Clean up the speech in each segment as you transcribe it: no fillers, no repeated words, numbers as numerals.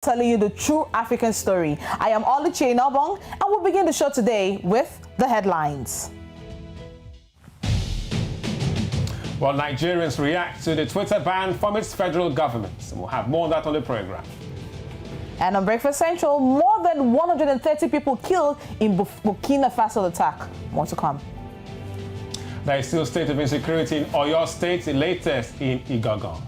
telling you the true African story. I am Oluchi Nobong, and we'll begin the show today with the headlines. Well, Nigerians react to the Twitter ban from its federal government. And we'll have more on that on the program. And on Breakfast Central, more than 130 people killed in Burkina Faso attack. More to come. There is still state of insecurity in Oyo State, the latest in Igangan.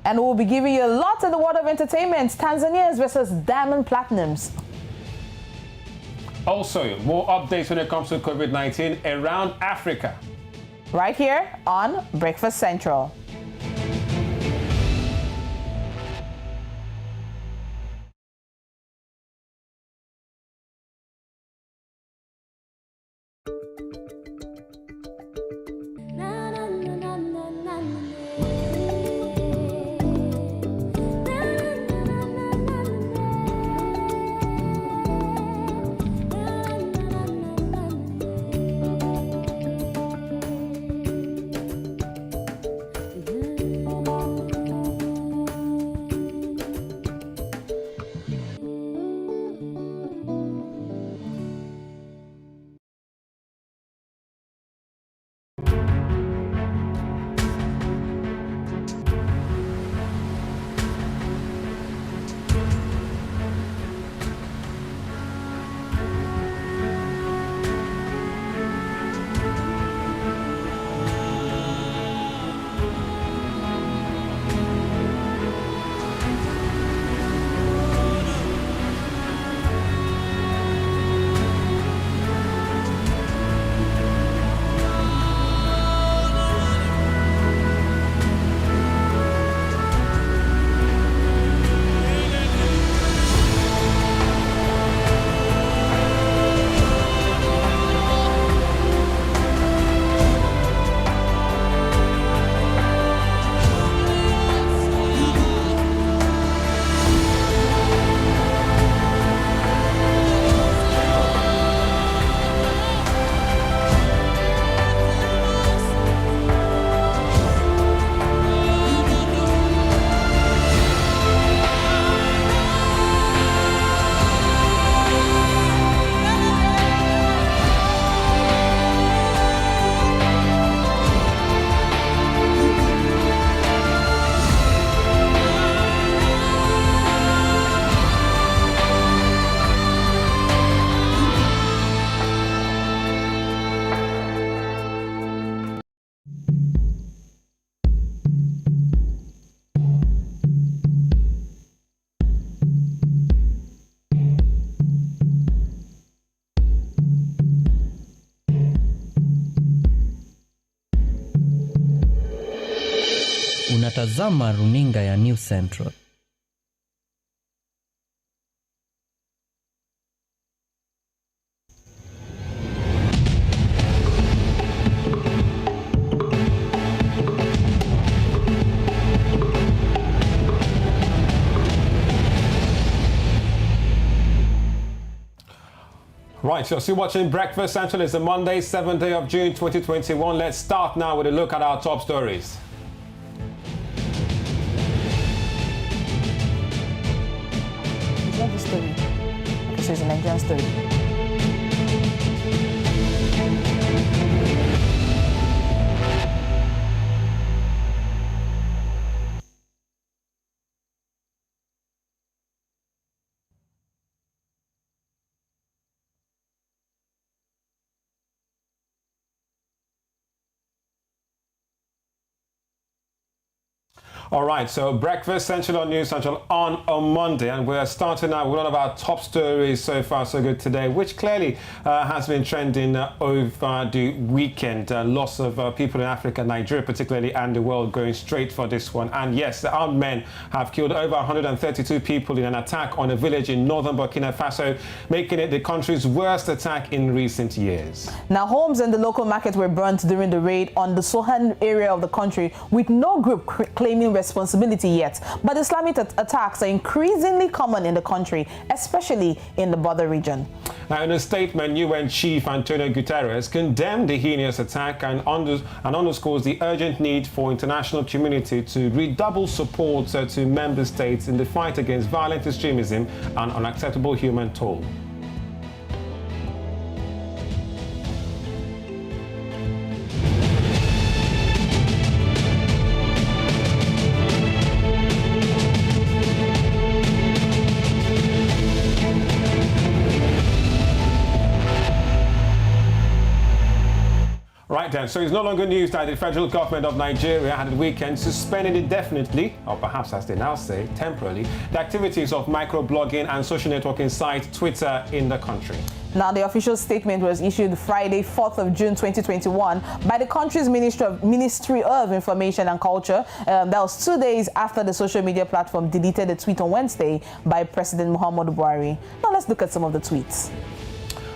And we'll be giving you a lot in the world of entertainment. Tanzanians versus Diamond Platinums. Also, more updates when it comes to COVID-19 around Africa. Right here on Breakfast Central. Unatazama runinga ya New Central. Right, so still watching Breakfast Central. It's a Monday, 7th day of June 2021. Let's start now with a look at our top stories. It's not the story. This is a Nigerian story. All right, so Breakfast Central on News Central on a Monday, and we're starting out with one of our top stories so far so good today, which clearly has been trending over the weekend. Loss of people in Africa, Nigeria particularly, and the world going straight for this one. And yes, the armed men have killed over 132 people in an attack on a village in northern Burkina Faso, making it the country's worst attack in recent years. Now, homes and the local market were burnt during the raid on the Sohan area of the country, with no group claiming responsibility yet, but Islamic attacks are increasingly common in the country, especially in the border region. Now, in a statement, UN Chief Antonio Guterres condemned the heinous attack and underscores the urgent need for international community to redouble support to member states in the fight against violent extremism and unacceptable human toll. Right then, so it's no longer news that the federal government of Nigeria had the weekend suspended indefinitely, or perhaps as they now say, temporarily, the activities of microblogging and social networking site Twitter in the country. Now, the official statement was issued Friday, 4th of June 2021 by the country's Ministry of Information and Culture. That was 2 days after the social media platform deleted a tweet on Wednesday by President Muhammadu Buhari. Now, let's look at some of the tweets.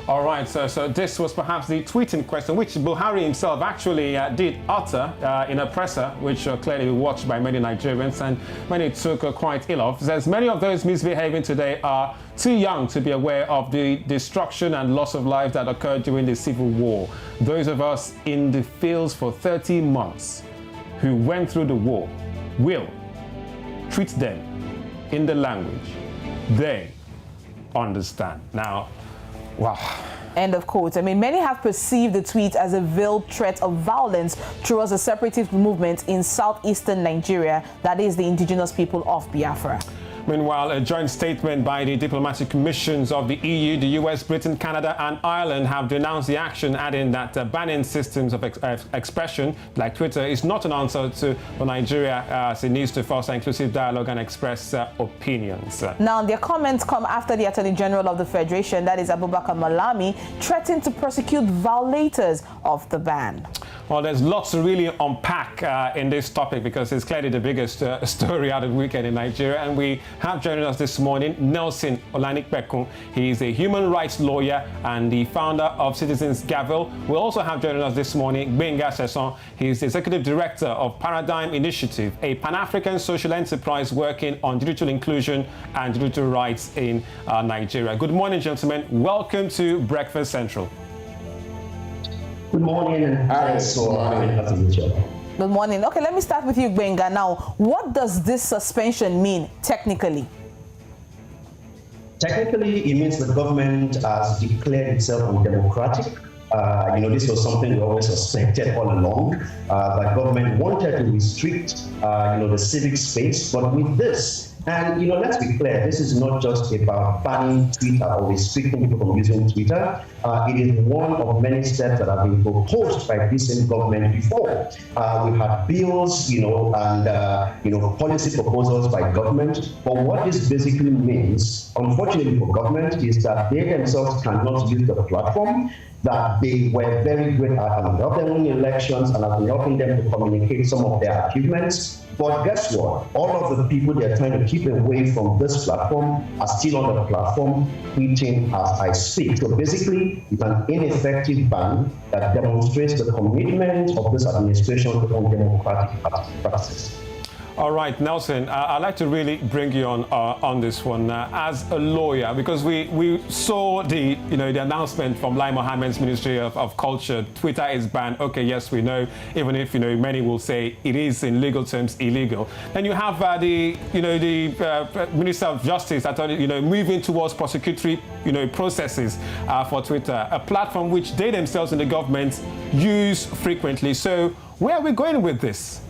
All right, so this was perhaps the tweet in question, which Buhari himself actually did utter in a presser, which clearly watched by many Nigerians, and many took quite ill of. Says many of those misbehaving today are too young to be aware of the destruction and loss of life that occurred during the Civil War. Those of us in the fields for 30 months who went through the war will treat them in the language they understand. Now, wow. End of quote. I mean, many have perceived the tweet as a veiled threat of violence towards the separatist movement in southeastern Nigeria, that is the indigenous people of Biafra. Meanwhile, a joint statement by the diplomatic missions of the EU, the US, Britain, Canada and Ireland have denounced the action, adding that banning systems of expression like Twitter is not an answer for Nigeria, as it needs to foster inclusive dialogue and express opinions. Now, their comments come after the Attorney General of the Federation, that is Abubakar Malami, threatened to prosecute violators of the ban. Well, there's lots to really unpack in this topic, because it's clearly the biggest story out of the weekend in Nigeria. And we have joining us this morning Nelson Olanikpekun. He is a human rights lawyer and the founder of Citizens Gavel. We also have joining us this morning Gbenga Sesan. He is the executive director of Paradigm Initiative, a Pan-African social enterprise working on digital inclusion and digital rights in Nigeria. Good morning, gentlemen. Welcome to Breakfast Central. Good morning, and thanks for having us on the show. Good morning. Okay, let me start with you, Gbenga. Now, what does this suspension mean technically? Technically, it means the government has declared itself undemocratic. This was something we always suspected all along. The government wanted to restrict, the civic space, but with this, and let's be clear, this is not just about banning Twitter or restricting people from using Twitter. It is one of many steps that have been proposed by this same government before. We've had bills, and policy proposals by government. But what this basically means, unfortunately for government, is that they themselves cannot use the platform that they were very great at helping elections and have been helping them to communicate some of their achievements. But guess what? All of the people they're trying to keep away from this platform are still on the platform, tweeting as I speak. So basically, it's an ineffective ban that demonstrates the commitment of this administration to undemocratic practices. All right, Nelson, I'd like to really bring you on this one as a lawyer, because we saw the announcement from Lai Mohammed's Ministry of Culture. Twitter is banned. Okay, yes, we know, even if many will say it is in legal terms illegal. Then you have the Minister of Justice that moving towards prosecutory processes for Twitter, a platform which they themselves in the government use frequently. So where are we going with this?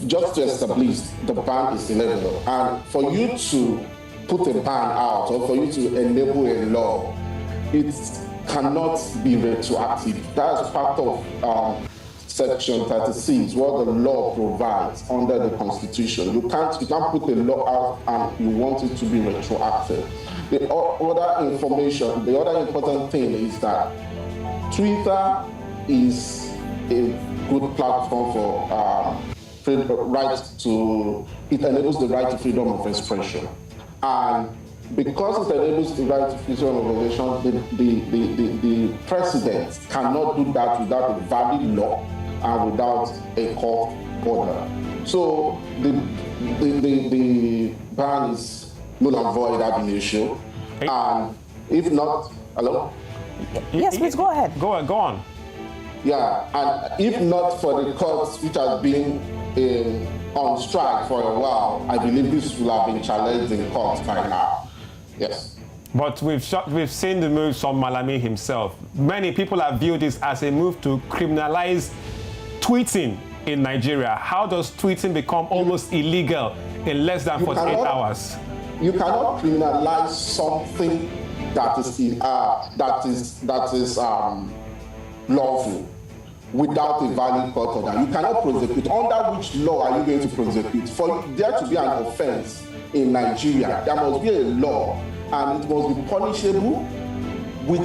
Just to establish the ban is illegal, and for you to put a ban out or for you to enable a law, it cannot be retroactive. That's part of Section 36, what the law provides under the Constitution. You can't put a law out and you want it to be retroactive. The other important thing is that Twitter is a good platform for it enables the right to freedom of expression. And because it enables the right to freedom of expression, the president cannot do that without a valid law. and without a court order. So the ban is null and void ab initio, and if not, hello? Yes, please go ahead. Go on. Yeah, and if not for the courts which have been on strike for a while, I believe this will have been challenged in court by now. Yes. But we've seen the moves from Malami himself. Many people have viewed this as a move to criminalize tweeting in Nigeria. How does tweeting become almost illegal in less than 48 hours? You cannot criminalize something that is lawful without a valid court order. You cannot prosecute. Under which law are you going to prosecute? For there to be an offense in Nigeria, there must be a law, and it must be punishable with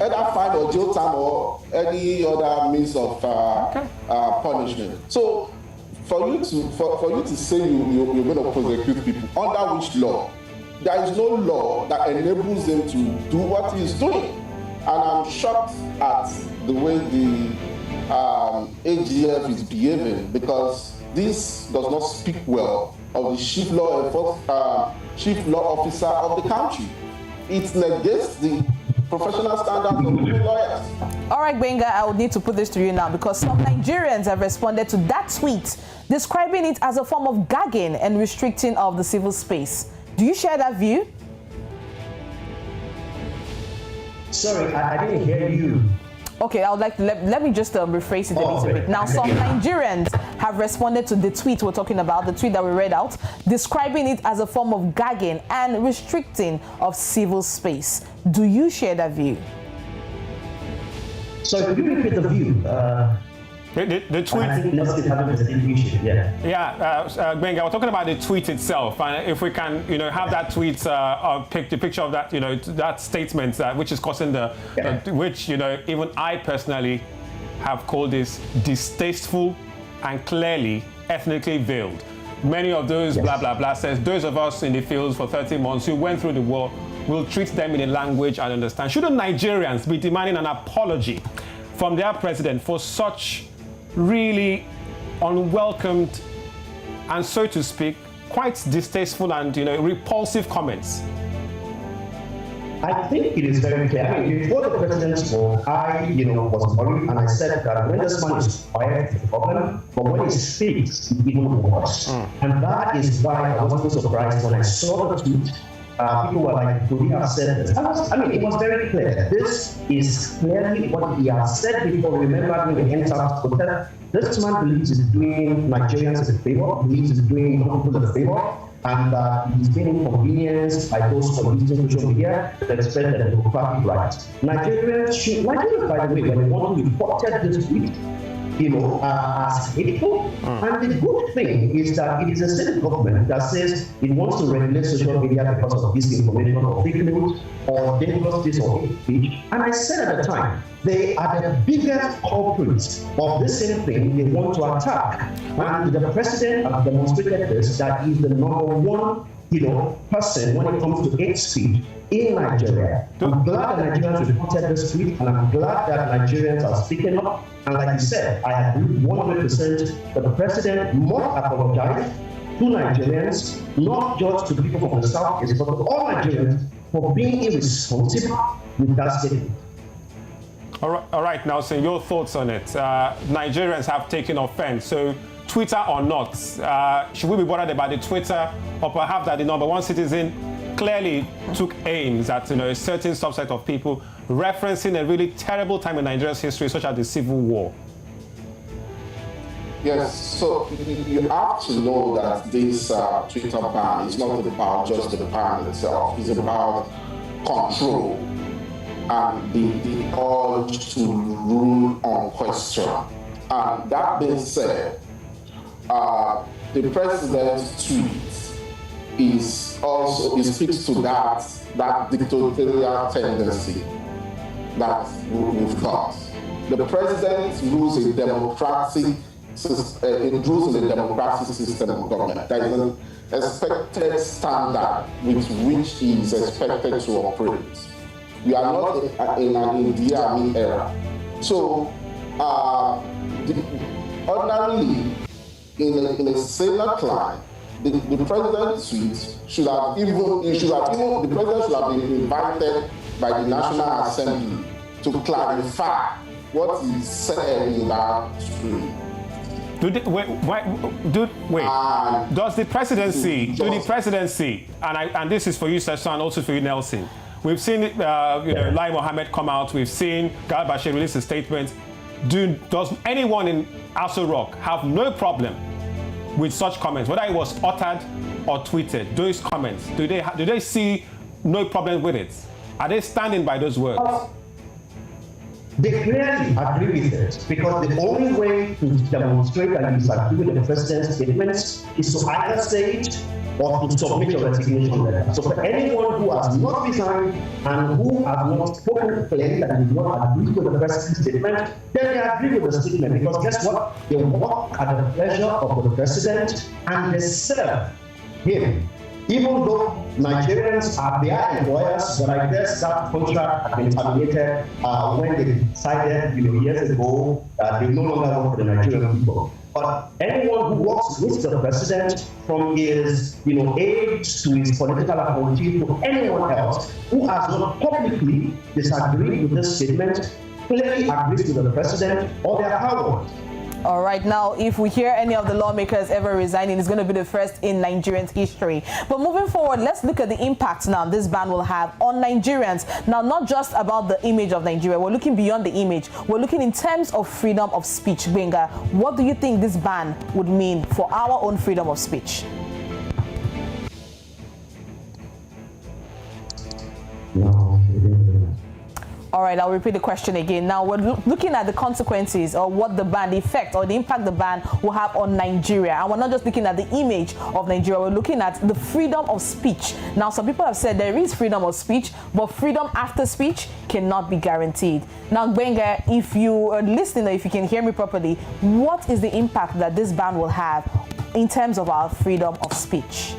either fine or jail time or any other means of punishment. So, for you to say you're going to prosecute people, under which law? There is no law that enables them to do what he is doing. And I'm shocked at the way the AGF is behaving, because this does not speak well of the chief law officer of the country. It negates the professional standards of lawyers. All right, Gbenga, I would need to put this to you now, because some Nigerians have responded to that tweet, describing it as a form of gagging and restricting of the civil space. Do you share that view? Sorry, I didn't hear you. Okay, I would like to let me just rephrase it a little bit. Now, some Nigerians have responded to the tweet we're talking about, the tweet that we read out, describing it as a form of gagging and restricting of civil space. Do you share that view? So, could you repeat the view? The tweet. I think Nelson is having the same issue. Yeah. Yeah, Gbenga, we're talking about the tweet itself, and if we can, have that tweet, the picture of that, that statement, which is causing which, even I personally have called this distasteful and clearly ethnically veiled. Many of those blah blah blah says those of us in the fields for 30 months who went through the war will treat them in a language and understand. Shouldn't Nigerians be demanding an apology from their president for such really unwelcomed and, so to speak, quite distasteful and repulsive comments? I think it is very clear. I mean, before the president spoke, I was worried, and I said that when this man is quiet, it's a problem, but when he speaks, it's even worse. And that is why I wasn't surprised when I saw the tweet. People were like, could he have said this? It was very clear. This is clearly what he has said before. Remember, when he entered hotel, this man believes he's doing Nigerians a favor, believes he's doing people a favor, and he's been inconvenienced by those who are using social media to express their democratic rights. Nigerians, by the way, when they want to reported this tweet, as hateful. And the good thing is that it is a state government that says it wants to regulate social media because of disinformation or fake news or dangerous this or hate speech. And I said at the time, they are the biggest culprits of this same thing they want to attack. And the president has demonstrated this, that he's the number one person when it comes to hate speech in Nigeria. I'm glad that Nigerians reported this tweet, and I'm glad that Nigerians are speaking up. And like you said, I agree 100% that the president must apologize to Nigerians, not just to people from the Southeast, but to all Nigerians for being irresponsible with that statement. All right, Nelson, your thoughts on it. Nigerians have taken offense. So, Twitter or not, should we be bothered about the Twitter, or perhaps that the number one citizen clearly took aims at a certain subset of people, referencing a really terrible time in Nigeria's history, such as the Civil War? Yes, so you have to know that this Twitter ban is not about just the ban itself. It's about control and the urge to rule on question. And that being said, the president's tweet speaks to that dictatorial tendency that we've got. The president rules in a democratic system of government. There is an expected standard with which he is expected to operate. We are not in an Idi Amin era. So ordinarily, in a similar climate, the president's tweet should have even the president should have been invited by the National Assembly to clarify what is said in that tweet. Does the presidency, and this is for you, Session, and also for you, Nelson. We've seen Lai Mohammed come out. We've seen Gal Bashir release a statement. Does anyone in Aso Rock have no problem with such comments, whether it was uttered or tweeted? Those comments, do they see no problem with it? Are they standing by those words? They clearly agree with it, because the only way to demonstrate that you disagree with the president's statements is to either say it or to submit your resignation letter. So for anyone who has not resigned and who has not spoken plainly that they do not agree with the president's statement, then they agree with the statement, because guess what? They work at the pleasure of the president and they serve him. Even though Nigerians are their employers, but I guess that contract had been terminated when they decided, years ago, they no longer work for the Nigerian people. But anyone who works with the president, from his, aides to his political appointee to anyone else who has not publicly disagreed with this statement, clearly agrees with the president or their cowards. All right, now, if we hear any of the lawmakers ever resigning, it's going to be the first in Nigerians' history. But moving forward, let's look at the impact now this ban will have on Nigerians. Now, not just about the image of Nigeria. We're looking beyond the image. We're looking in terms of freedom of speech. Benga, what do you think this ban would mean for our own freedom of speech? All right, I'll repeat the question again. Now, we're looking at the consequences or what the ban, the effect or the impact the ban will have on Nigeria. And we're not just looking at the image of Nigeria, we're looking at the freedom of speech. Now, some people have said there is freedom of speech, but freedom after speech cannot be guaranteed. Now, Benga, if you are listening or if you can hear me properly, what is the impact that this ban will have in terms of our freedom of speech?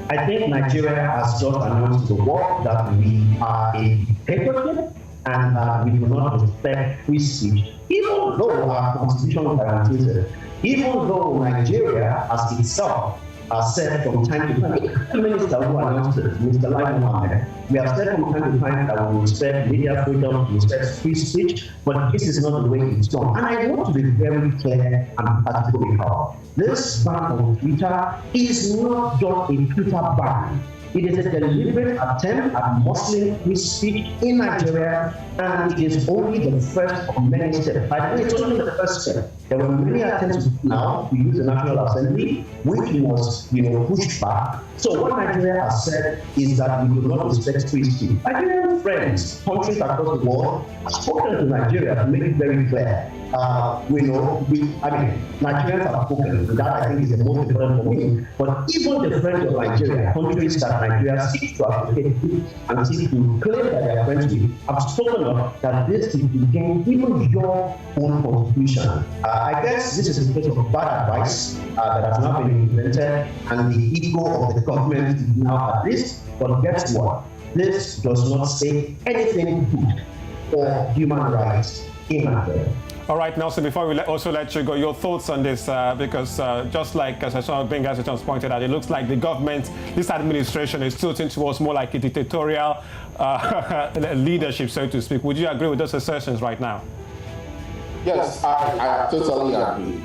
I think Nigeria has just announced to the world that we are a dictatorship and that we do not respect free speech, even though our constitution guarantees it. Even though Nigeria, as itself, has said from time to time, the minister who announced it, Mr. Lai Mohammed, we have said from time to time that we respect media freedom, we respect free speech, but this is not the way it's done. And I want to be very clear and categorical. This ban on Twitter is not just a Twitter ban. It is a deliberate attempt at muscling free speech in Nigeria, and it is only the first of many steps. By the way, it's only the first step. There were many attempts now to use the National Assembly, which was, pushed back. So what Nigeria has said is that we do not respect free speech. Nigerian friends, countries across the world, have spoken to Nigeria to make it very clear. Nigerians have spoken. That I think is the most important for me. But even the friends of Nigeria, countries that Nigeria seeks to advocate and seek to claim that they are friends with, have spoken up that this is against even your own constitution. I guess this is a case of bad advice that has now been implemented, and the ego of the government is now at risk. But guess what? This does not say anything good for human rights in Nigeria. All right, Nelson, before we also let you go, your thoughts on this, because just like Session Benga has pointed out, it looks like the government, this administration is tilting towards more like a dictatorial leadership, so to speak. Would you agree with those assertions right now? Yes, I totally agree.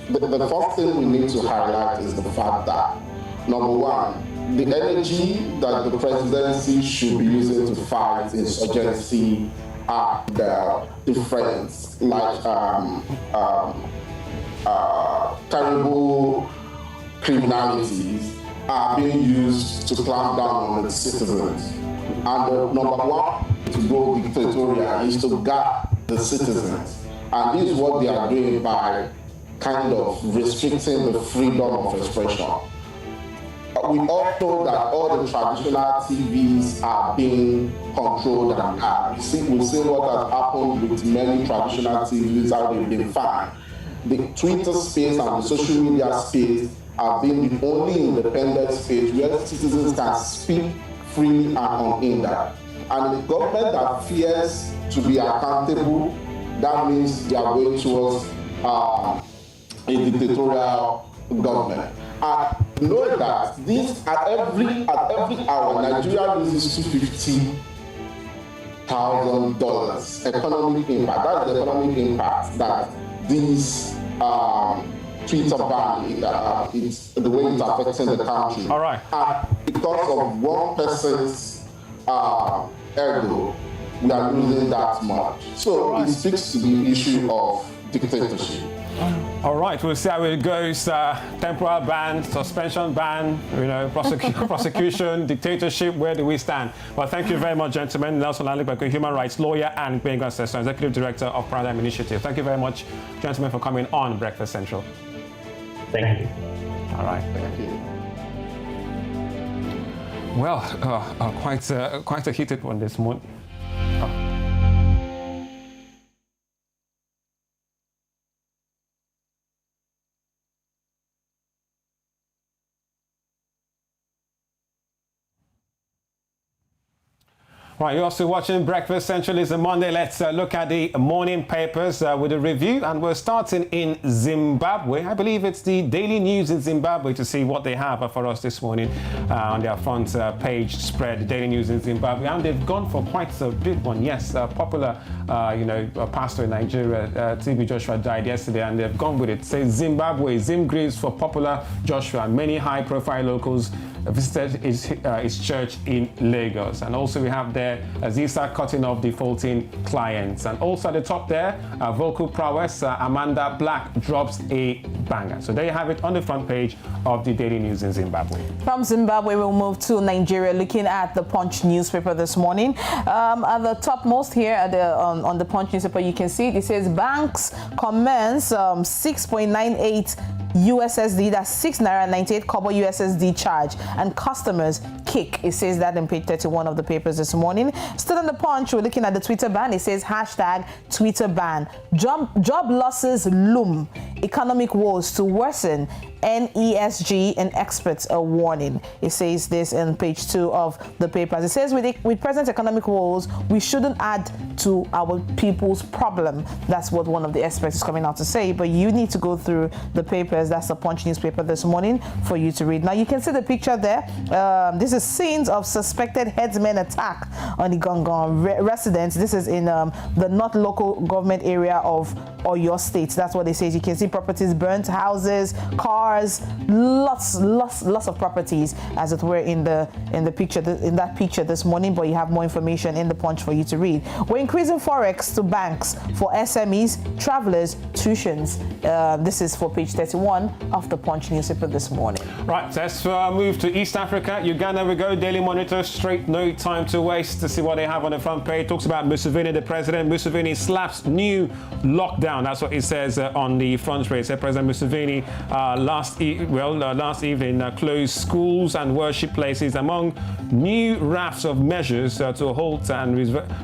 The first thing we need to highlight is the fact that, number one, the energy that the presidency should be using to fight insurgency are the different, like terrible criminalities are being used to clamp down on the citizens. And the number one to go dictatorial is to guard the citizens. And this is what they are doing by kind of restricting the freedom of expression. We all know that all the traditional TVs are being controlled and hacked. We've seen what has happened with many traditional TVs, how they've been fined. The Twitter space and the social media space have been the only independent space where citizens can speak freely and unhindered. And the government that fears to be accountable that means they are going towards a dictatorial government. And know that this at every hour, Nigeria loses $250,000 economic impact. That's the economic impact that this Twitter ban it's the way it's affecting the country. All right. And because of one person's ego, we are losing that much. So it speaks to the issue of dictatorship. All right, we'll see how it goes. Temporal ban, suspension ban, prosecution, dictatorship. Where do we stand? Well, thank you very much, gentlemen. Nelson Alikbako, human rights lawyer, and Gbenga Sesson, executive director of Paradigm Initiative. Thank you very much, gentlemen, for coming on Breakfast Central. Thank you. All right. Thank you. Well, quite a heated one this morning. Right, you're also watching Breakfast Central. It's a Monday. Let's look at the morning papers with a review, and we're starting in Zimbabwe. I believe it's the Daily News in Zimbabwe to see what they have for us this morning on their front page spread. The Daily News in Zimbabwe, and they've gone for quite a big one. Yes, popular, pastor in Nigeria, TB Joshua, died yesterday, and they've gone with it. It says Zimbabwe, Zim grieves for popular Joshua. Many high-profile locals visited his church in Lagos. And also we have there Aziza cutting off defaulting clients. And also at the top there, vocal prowess, Amanda Black drops a banger. So there you have it on the front page of the Daily News in Zimbabwe. From Zimbabwe, we'll move to Nigeria, looking at the Punch newspaper this morning. At the topmost here on the Punch newspaper, you can see it says banks commence 6.98 USSD, that's 6 naira 98 kobo USSD charge, and customers kick. It says that in page 31 of the papers this morning. Still on the Punch, we're looking at the Twitter ban. It says hashtag Twitter ban. Job losses loom. Economic woes to worsen. NESG and experts are warning. It says this in page 2 of the papers. It says with present economic woes, we shouldn't add to our people's problem. That's what one of the experts is coming out to say. But you need to go through the papers. That's the Punch newspaper this morning for you to read. Now you can see the picture there. This is scenes of suspected headsman attack on the Gangan residents. This is in the North local government area of Oyo State. That's what they say. You can see properties burnt, houses, cars, lots of properties, as it were, in that picture this morning. But you have more information in the Punch for you to read. We're increasing forex to banks for SMEs, travelers, tuitions. This is for page 31 of the Punch newspaper this morning. Right, let's move to East Africa. Uganda we go. Daily Monitor, straight, no time to waste to see what they have on the front page. Talks about Museveni, the president. Museveni slaps new lockdown. That's what it says on the front page. President Museveni last evening closed schools and worship places among new rafts of measures to halt and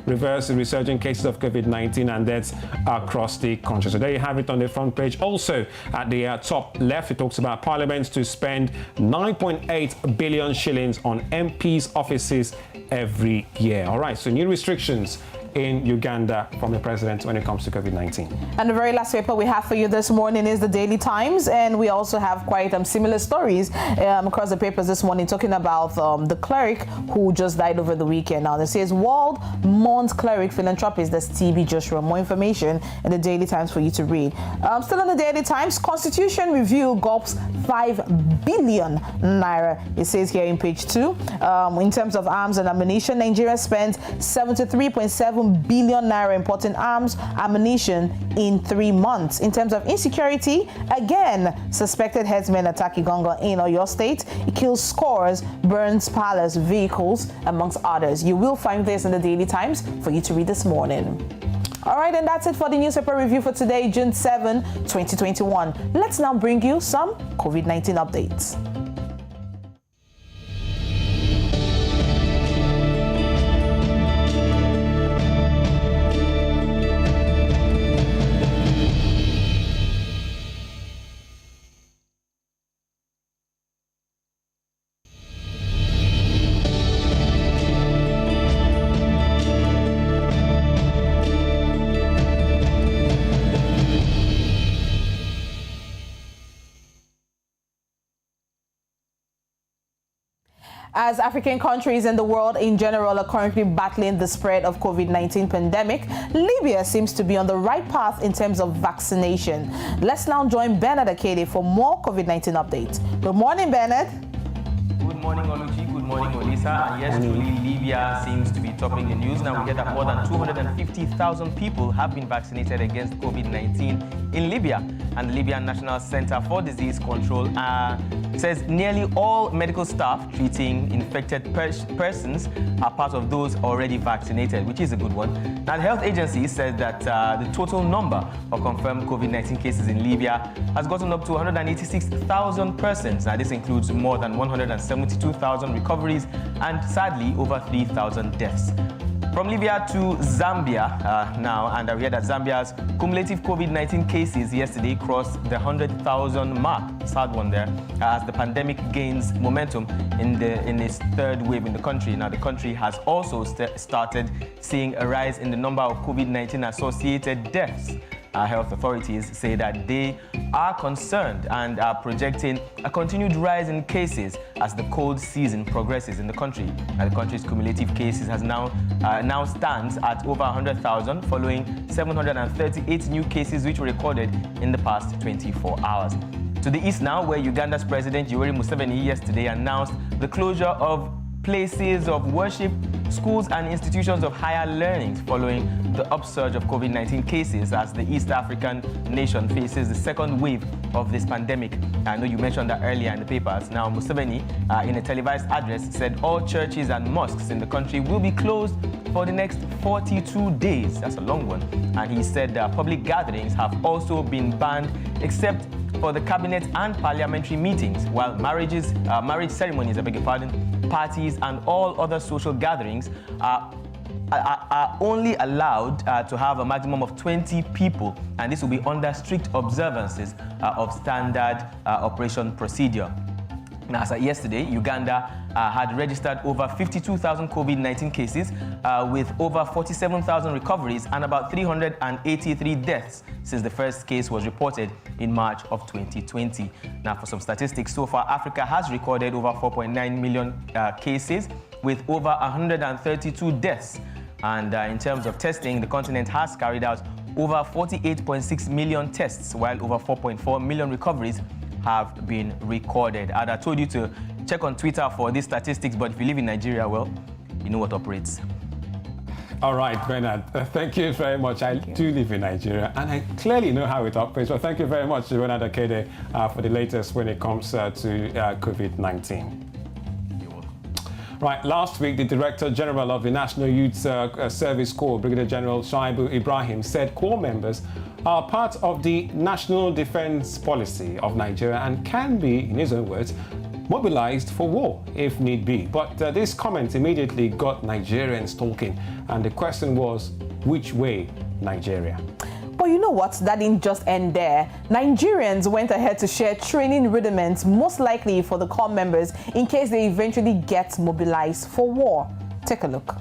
reverse the resurging cases of COVID-19 and deaths across the country. So there you have it on the front page. Also at the top left, it talks about Parliament to spend 9.8 billion shillings on MPs' offices every year. All right, so new restrictions in Uganda from the president when it comes to COVID-19. And the very last paper we have for you this morning is the Daily Times, and we also have quite similar stories across the papers this morning, talking about the cleric who just died over the weekend. Now, it says World mourns cleric philanthropist, that's TB Joshua. More information in the Daily Times for you to read. Still on the Daily Times, Constitution Review gulps 5 billion naira. It says here in page 2. In terms of arms and ammunition, Nigeria spends 73.7 billion naira importing arms, ammunition in 3 months. In terms of insecurity, again, suspected headsman attack Igonga in Oyo State. It kills scores, burns palace, vehicles, amongst others. You will find this in the Daily Times for you to read this morning. All right, and that's it for the newspaper review for today, June 7, 2021. Let's now bring you some COVID-19 updates. As African countries and the world in general are currently battling the spread of COVID-19 pandemic, Libya seems to be on the right path in terms of vaccination. Let's now join Bernard Akede for more COVID-19 updates. Good morning, Bernard. Good morning, Oluchi. Good morning, Olisa. And yes, truly, Libya seems to be topping the news. Now we get that more than 250,000 people have been vaccinated against COVID-19 in Libya. And the Libyan National Center for Disease Control says nearly all medical staff treating infected persons are part of those already vaccinated, which is a good one. Now, the health agency said that the total number of confirmed COVID-19 cases in Libya has gotten up to 186,000 persons. Now, this includes more than 172,000 recoveries and, sadly, over 3,000 deaths. From Libya to Zambia now, and we hear that Zambia's cumulative COVID-19 cases yesterday crossed the 100,000 mark. Sad one there, as the pandemic gains momentum in its third wave in the country. Now, the country has also started seeing a rise in the number of COVID-19 associated deaths. Health authorities say that they are concerned and are projecting a continued rise in cases as the cold season progresses in the country. The country's cumulative cases has now stands at over 100,000, following 738 new cases which were recorded in the past 24 hours. To the east now, where Uganda's President Yoweri Museveni yesterday announced the closure of places of worship, schools and institutions of higher learning following the upsurge of COVID-19 cases as the East African nation faces the second wave of this pandemic. I know you mentioned that earlier in the papers. Now, Museveni, in a televised address, said all churches and mosques in the country will be closed for the next 42 days. That's a long one. And he said public gatherings have also been banned except for the cabinet and parliamentary meetings, while marriage ceremonies, I beg your pardon, parties and all other social gatherings are only allowed to have a maximum of 20 people, and this will be under strict observances of standard operation procedure. Now, as of yesterday, Uganda had registered over 52,000 COVID-19 cases with over 47,000 recoveries and about 383 deaths since the first case was reported in March of 2020. Now, for some statistics, so far Africa has recorded over 4.9 million cases with over 132 deaths. And in terms of testing, the continent has carried out over 48.6 million tests, while over 4.4 million recoveries have been recorded. And I told you to check on Twitter for these statistics, but if you live in Nigeria, well, you know what operates. All right, Bernard, thank you very much. I do live in Nigeria, and I clearly know how it operates. Well, thank you very much, Bernard Akede, for the latest when it comes to COVID-19. Right, last week, the Director General of the National Youth Service Corps, Brigadier General Shaibu Ibrahim, said corps members are part of the national defense policy of Nigeria and can be, in his own words, mobilized for war if need be. But this comment immediately got Nigerians talking, and the question was, which way Nigeria? But you know what? That didn't just end there. Nigerians went ahead to share training rudiments, most likely for the corps members, in case they eventually get mobilized for war. Take a look.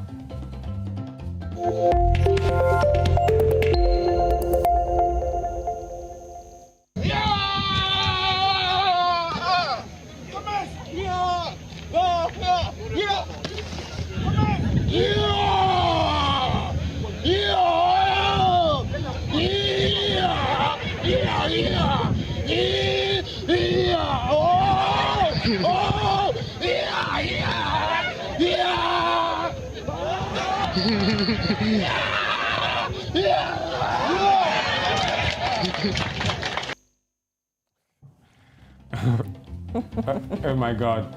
Oh my God.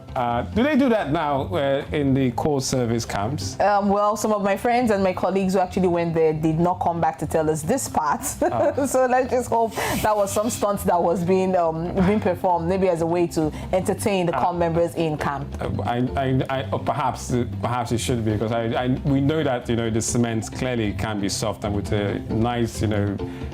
Do they do that now in the core service camps? Well, some of my friends and my colleagues who actually went there did not come back to tell us this part. So let's just hope that was some stunts that was being performed, maybe as a way to entertain the corps members in camp. Perhaps it should be, because we know that the cement clearly can be soft, and with a nice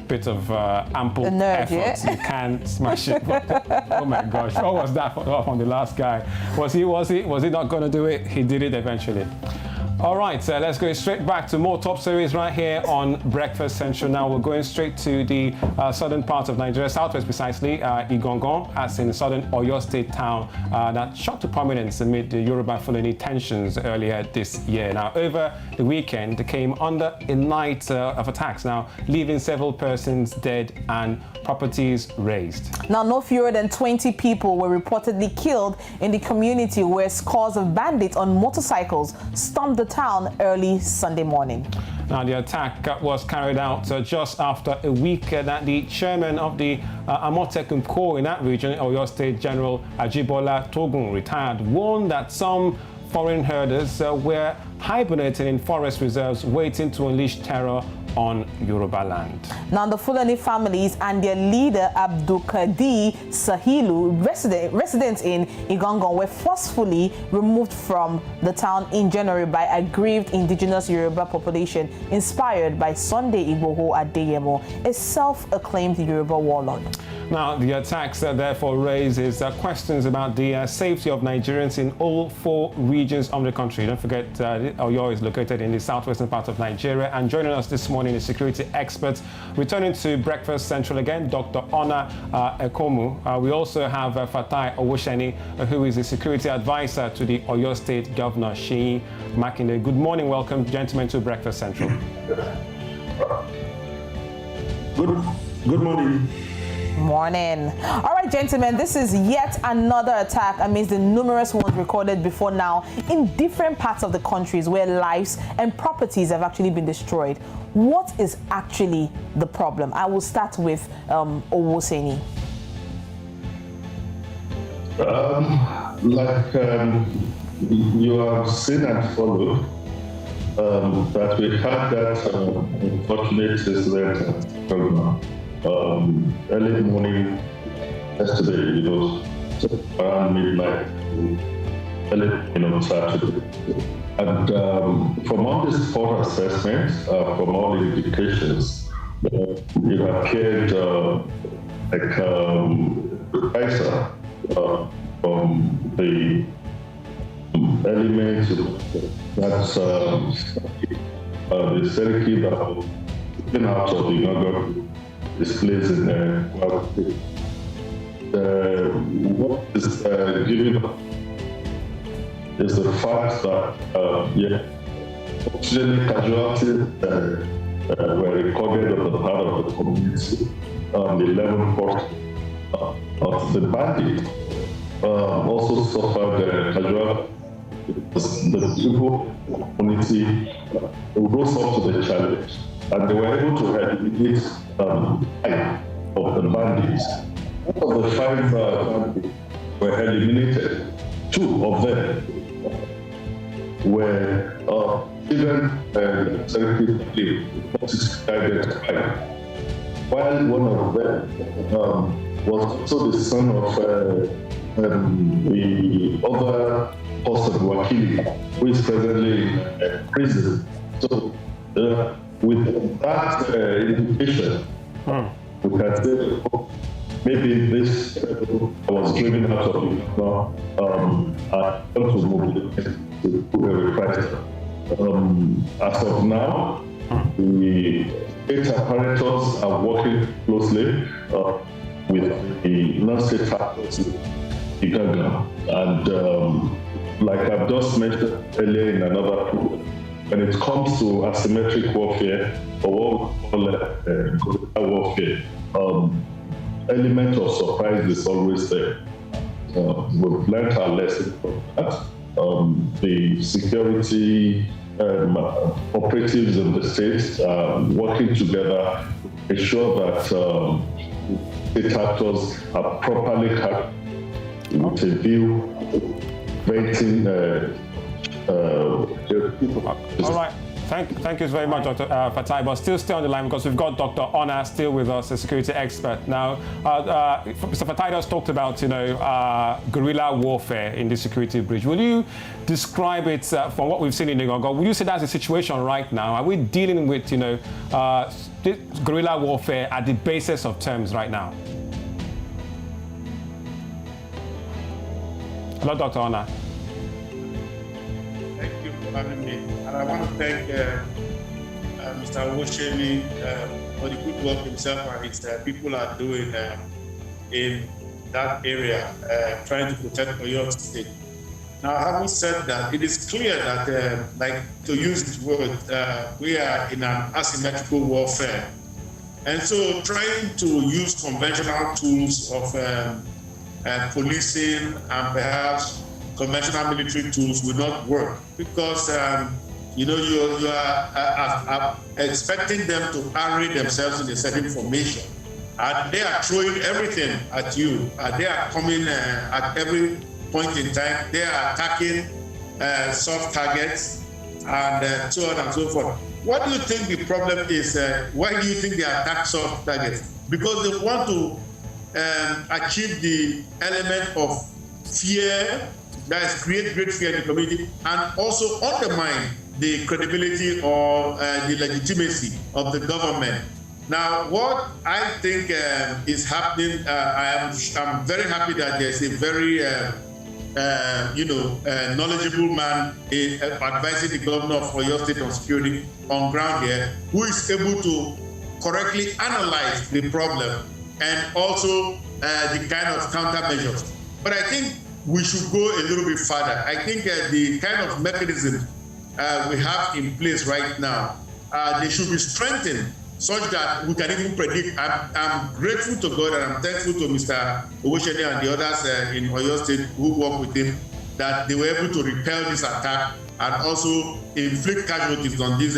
bit of ample effort you can smash it. But, oh my gosh, what was that from the last guy? Was he not going to do it? He did it eventually. All right, let's go straight back to more top stories right here on Breakfast Central. Now we're going straight to the southern part of Nigeria, southwest precisely, Igangan, as in the southern Oyo State town that shot to prominence amid the Yoruba-Fulani tensions earlier this year. Now, over the weekend, they came under a night of attacks, now leaving several persons dead and properties razed. Now, no fewer than 20 people were reportedly killed in the community where scores of bandits on motorcycles stormed the town early Sunday morning. Now, the attack was carried out just after a week that the chairman of the Amotekun Corps in that region, Oyo State General Ajibola Togun, retired, warned that some foreign herders were hibernating in forest reserves waiting to unleash terror on Yoruba land. Now, the Fulani families and their leader, Abdulkadir Sahilu, residents in Igangan, were forcefully removed from the town in January by aggrieved indigenous Yoruba population inspired by Sunday Igboho Adeyemo, a self-acclaimed Yoruba warlord. Now, the attacks therefore raises questions about the safety of Nigerians in all 4 regions of the country. Don't forget, Oyo is located in the southwestern part of Nigeria. And joining us this morning is security expert, returning to Breakfast Central again, Dr. Ona Ekomu. We also have Fatai Owosheni, who is the security advisor to the Oyo State Governor, Seyi Makinde. Good morning. Welcome, gentlemen, to Breakfast Central. Good morning. Morning. All right, gentlemen, this is yet another attack amidst the numerous ones recorded before now in different parts of the countries where lives and properties have actually been destroyed. What is actually the problem? I will start with Owoseni. You have seen and followed that we had that unfortunate incident early morning yesterday, around midnight, early Saturday. And from all these 4 assessments, from all the indications, it appeared like reprisal from the elements that's the Seriki that was taken out of the Nagar displays in what is given is the fact that fortunately casualties were recorded on the part of the community on the 11th of the bandit. Also suffered casualties. The people community rose up to the challenge, and they were able to eliminate 5 of the bandits. Out of the 5 bandits were eliminated, 2 of them were children and selectively identified, while one of them was also the son of the other person, Wakili, who is presently in prison. So, with that indication, we can say maybe this was driven out of I want to move to a reprisal. As of now, the state apparatus are working closely with the non-state actors in Igangan, and like I've just mentioned earlier in another program, when it comes to asymmetric warfare, or what we call guerrilla warfare, element of surprise is always there. We've learned our lesson from that. The security operatives in the states are working together to ensure that state actors are properly covered with a view preventing all right. Thank you very much, Dr. Fatai, but still stay on the line because we've got Dr. Ona still with us, a security expert. Now, Mr. Fatai has talked about, guerrilla warfare in the security breach. Will you describe it from what we've seen in Igangan? Will you say that's the situation right now? Are we dealing with, guerrilla warfare at the basis of terms right now? Hello, Dr. Ona. Thank you. having me. And I want to thank Mr. Owosheni for the good work himself and his people are doing in that area, trying to protect Oyo State. Now, having said that, it is clear that, like to use this word, we are in an asymmetrical warfare. And so trying to use conventional tools of policing and perhaps conventional military tools will not work because, you are expecting them to array themselves in a certain formation. And they are throwing everything at you. They are coming at every point in time. They are attacking soft targets and so on and so forth. What do you think the problem is? Why do you think they attack soft targets? Because they want to achieve the element of fear, that is create great fear in the community, and also undermine the credibility or the legitimacy of the government. Now, what I think is happening, I'm very happy that there's a very knowledgeable man advising the governor of Oyo State on security on ground here, who is able to correctly analyze the problem and also the kind of countermeasures. But I think we should go a little bit further. I think the kind of mechanism we have in place right now, they should be strengthened such that we can even predict. I'm grateful to God and I'm thankful to Mr. Owosheni and the others in Oyo State who work with him, that they were able to repel this attack and also inflict casualties on these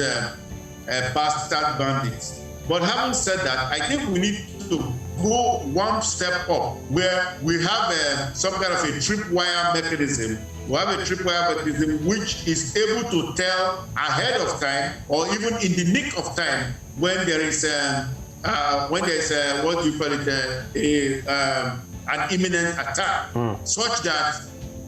bastard bandits. But having said that, I think we need to go one step up where we have some kind of a tripwire mechanism. We have a tripwire mechanism which is able to tell ahead of time or even in the nick of time when there is what do you call it, an imminent attack, such that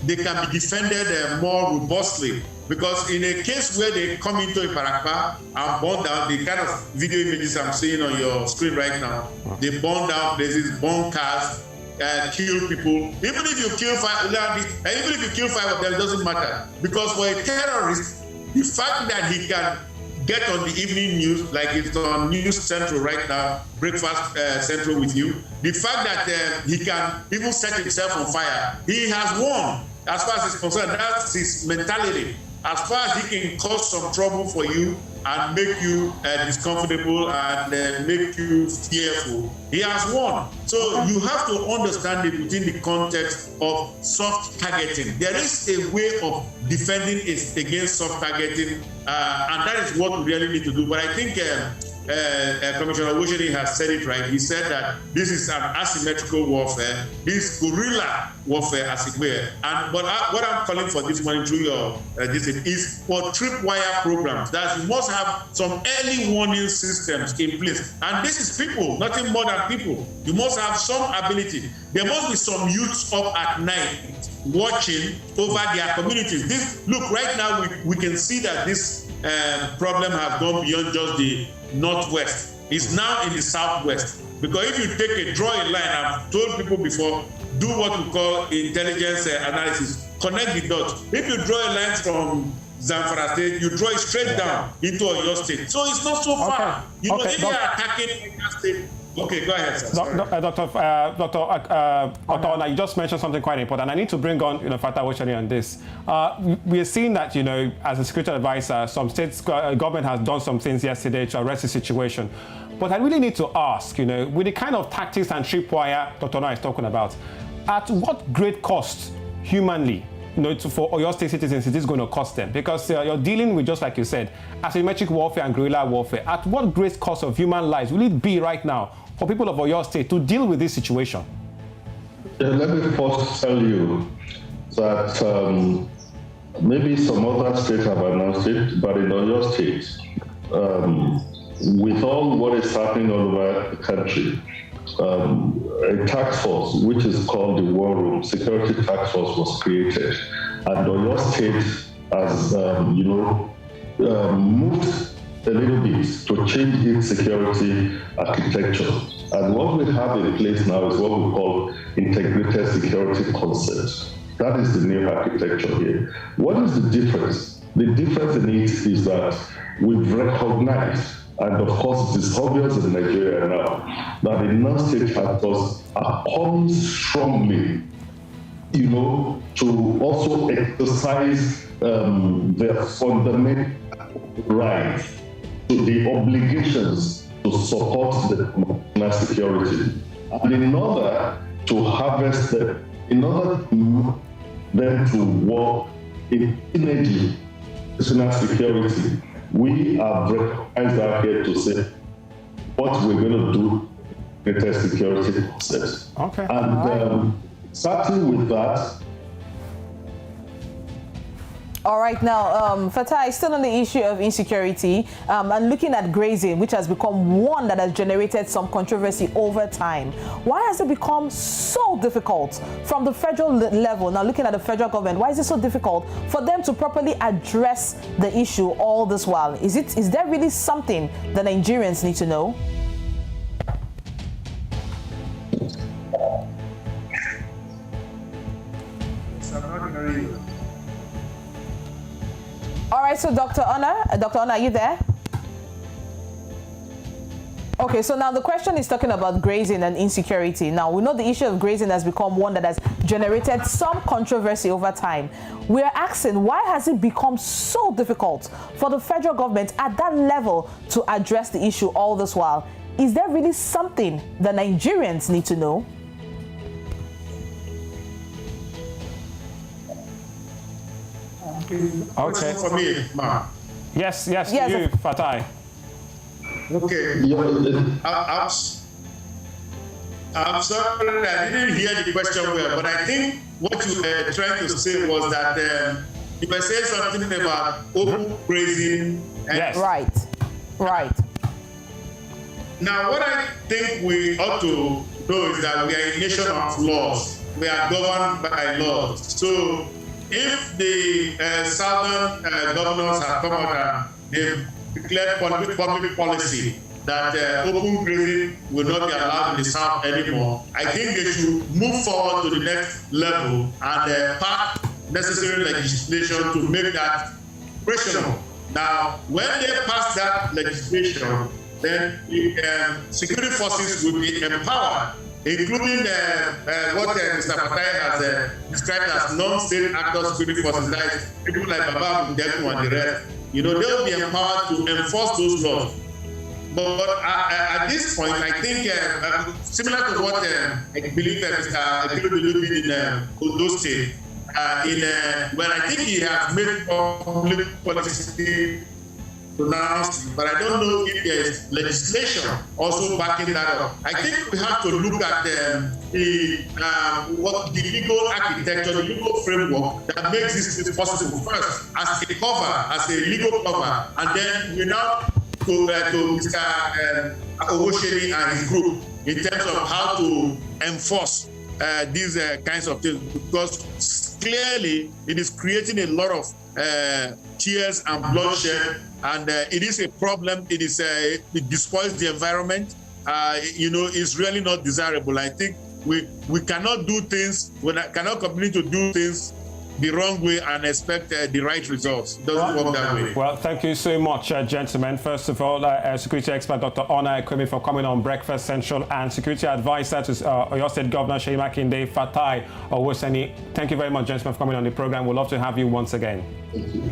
they can be defended more robustly. Because in a case where they come into Iparakpa and burn down, the kind of video images I'm seeing on your screen right now, they burn down places, burn cars, kill people. Even if you kill five of them, it doesn't matter. Because for a terrorist, the fact that he can get on the evening news, like it's on News Central right now, Breakfast Central with you, the fact that he can even set himself on fire, he has won. As far as he's concerned, that's his mentality. As far as he can cause some trouble for you and make you discomfortable and make you fearful, he has won. So you have to understand it within the context of soft targeting. There is a way of defending it against soft targeting, and that is what we really need to do. But I think Commissioner Owosheni has said it right. He said that this is an asymmetrical warfare, this guerrilla warfare, as it were. And what I'm calling for this morning through your is for tripwire programs. That you must have some early warning systems in place. And this is people, nothing more than people. You must have some ability. There must be some youths up at night watching over their communities. Look, right now we can see that this problem has gone beyond just the northwest. It's now in the southwest. Because if you draw a line, I've told people before, do what we call intelligence analysis. Connect the dots. If you draw a line from Zamfara State, you draw it straight down into Oyo State. So it's not so far. If they are attacking Oyo State. Okay, go ahead, sir. Dr. Ona, you just mentioned something quite important. I need to bring on, Fatah Owosheni on this. We are seeing that, as a security advisor, some states government has done some things yesterday to arrest the situation. But I really need to ask, with the kind of tactics and tripwire Dr. Ona is talking about, at what great cost humanly, for Oyo State citizens, it is going to cost them? Because you're dealing with, just like you said, asymmetric warfare and guerrilla warfare. At what great cost of human lives will it be right now for people of Oyo State to deal with this situation? Let me first tell you that maybe some other states have announced it, but in Oyo State, with all what is happening all over the country, a task force, which is called the War Room Security Task Force, was created. And Oyo State has, moved a little bit to change its security architecture. And what we have in place now is what we call integrated security concept. That is the new architecture here. What is the difference The difference in it is that we've recognized, and of course it is obvious in Nigeria now, that the non-state actors are coming strongly, to also exercise their fundamental rights, to the obligations to support the national security. And in order to harvest them, in order them to work in synergy, national security, we have recognized out here to say what we're going to do with the security process. Okay. And starting with that. All right, now, Fatai, still on the issue of insecurity and looking at grazing, which has become one that has generated some controversy over time. Why has it become so difficult from the federal level? Now, looking at the federal government, why is it so difficult for them to properly address the issue all this while? Is there really something the Nigerians need to know? All right, so Dr. Ona, are you there? Okay, so now the question is talking about grazing and insecurity. Now, we know the issue of grazing has become one that has generated some controversy over time. We're asking, why has it become so difficult for the federal government at that level to address the issue all this while? Is there really something the Nigerians need to know? Okay. For me, Ma. Yes, to you, Fatai. Okay. I'm sorry, I didn't hear the question well, but I think what you were trying to say was that you were saying something about open grazing. Yes. Right. Now, what I think we ought to know is that we are a nation of laws. We are governed by laws. So, if the southern governors have come out and they've declared public policy that open grazing will not be allowed in the south anymore, I think they should move forward to the next level and pass necessary legislation to make that operational. Now, when they pass that legislation, then the security forces will be empowered, including what Mr. Fatai has described as non-state actor security forces, like people like Baba Bundeku and the rest. They will be empowered to enforce those laws. But at this point, I think, similar to what I believe Mr. Akeredolu did in Ondo State, when I think he has made public policy pronounced, but I don't know if there is legislation also backing that up. I think we have to look at the legal architecture, the legal framework that makes this possible first as a cover, as a legal cover, and then we now go to Mr. Owosheni and his group in terms of how to enforce these kinds of things, because clearly it is creating a lot of tears and bloodshed, and it is a problem. It despoils the environment. It's really not desirable. I think we cannot do things, we cannot continue to do things the wrong way and expect the right results. It doesn't work that way. Well, thank you so much, gentlemen. First of all, security expert Dr. Ona Ekweme for coming on Breakfast Central, and security advisor to Oyo State Governor Seyi Makinde, Fatai Owoseni. Thank you very much, gentlemen, for coming on the program. We'd love to have you once again. Thank you.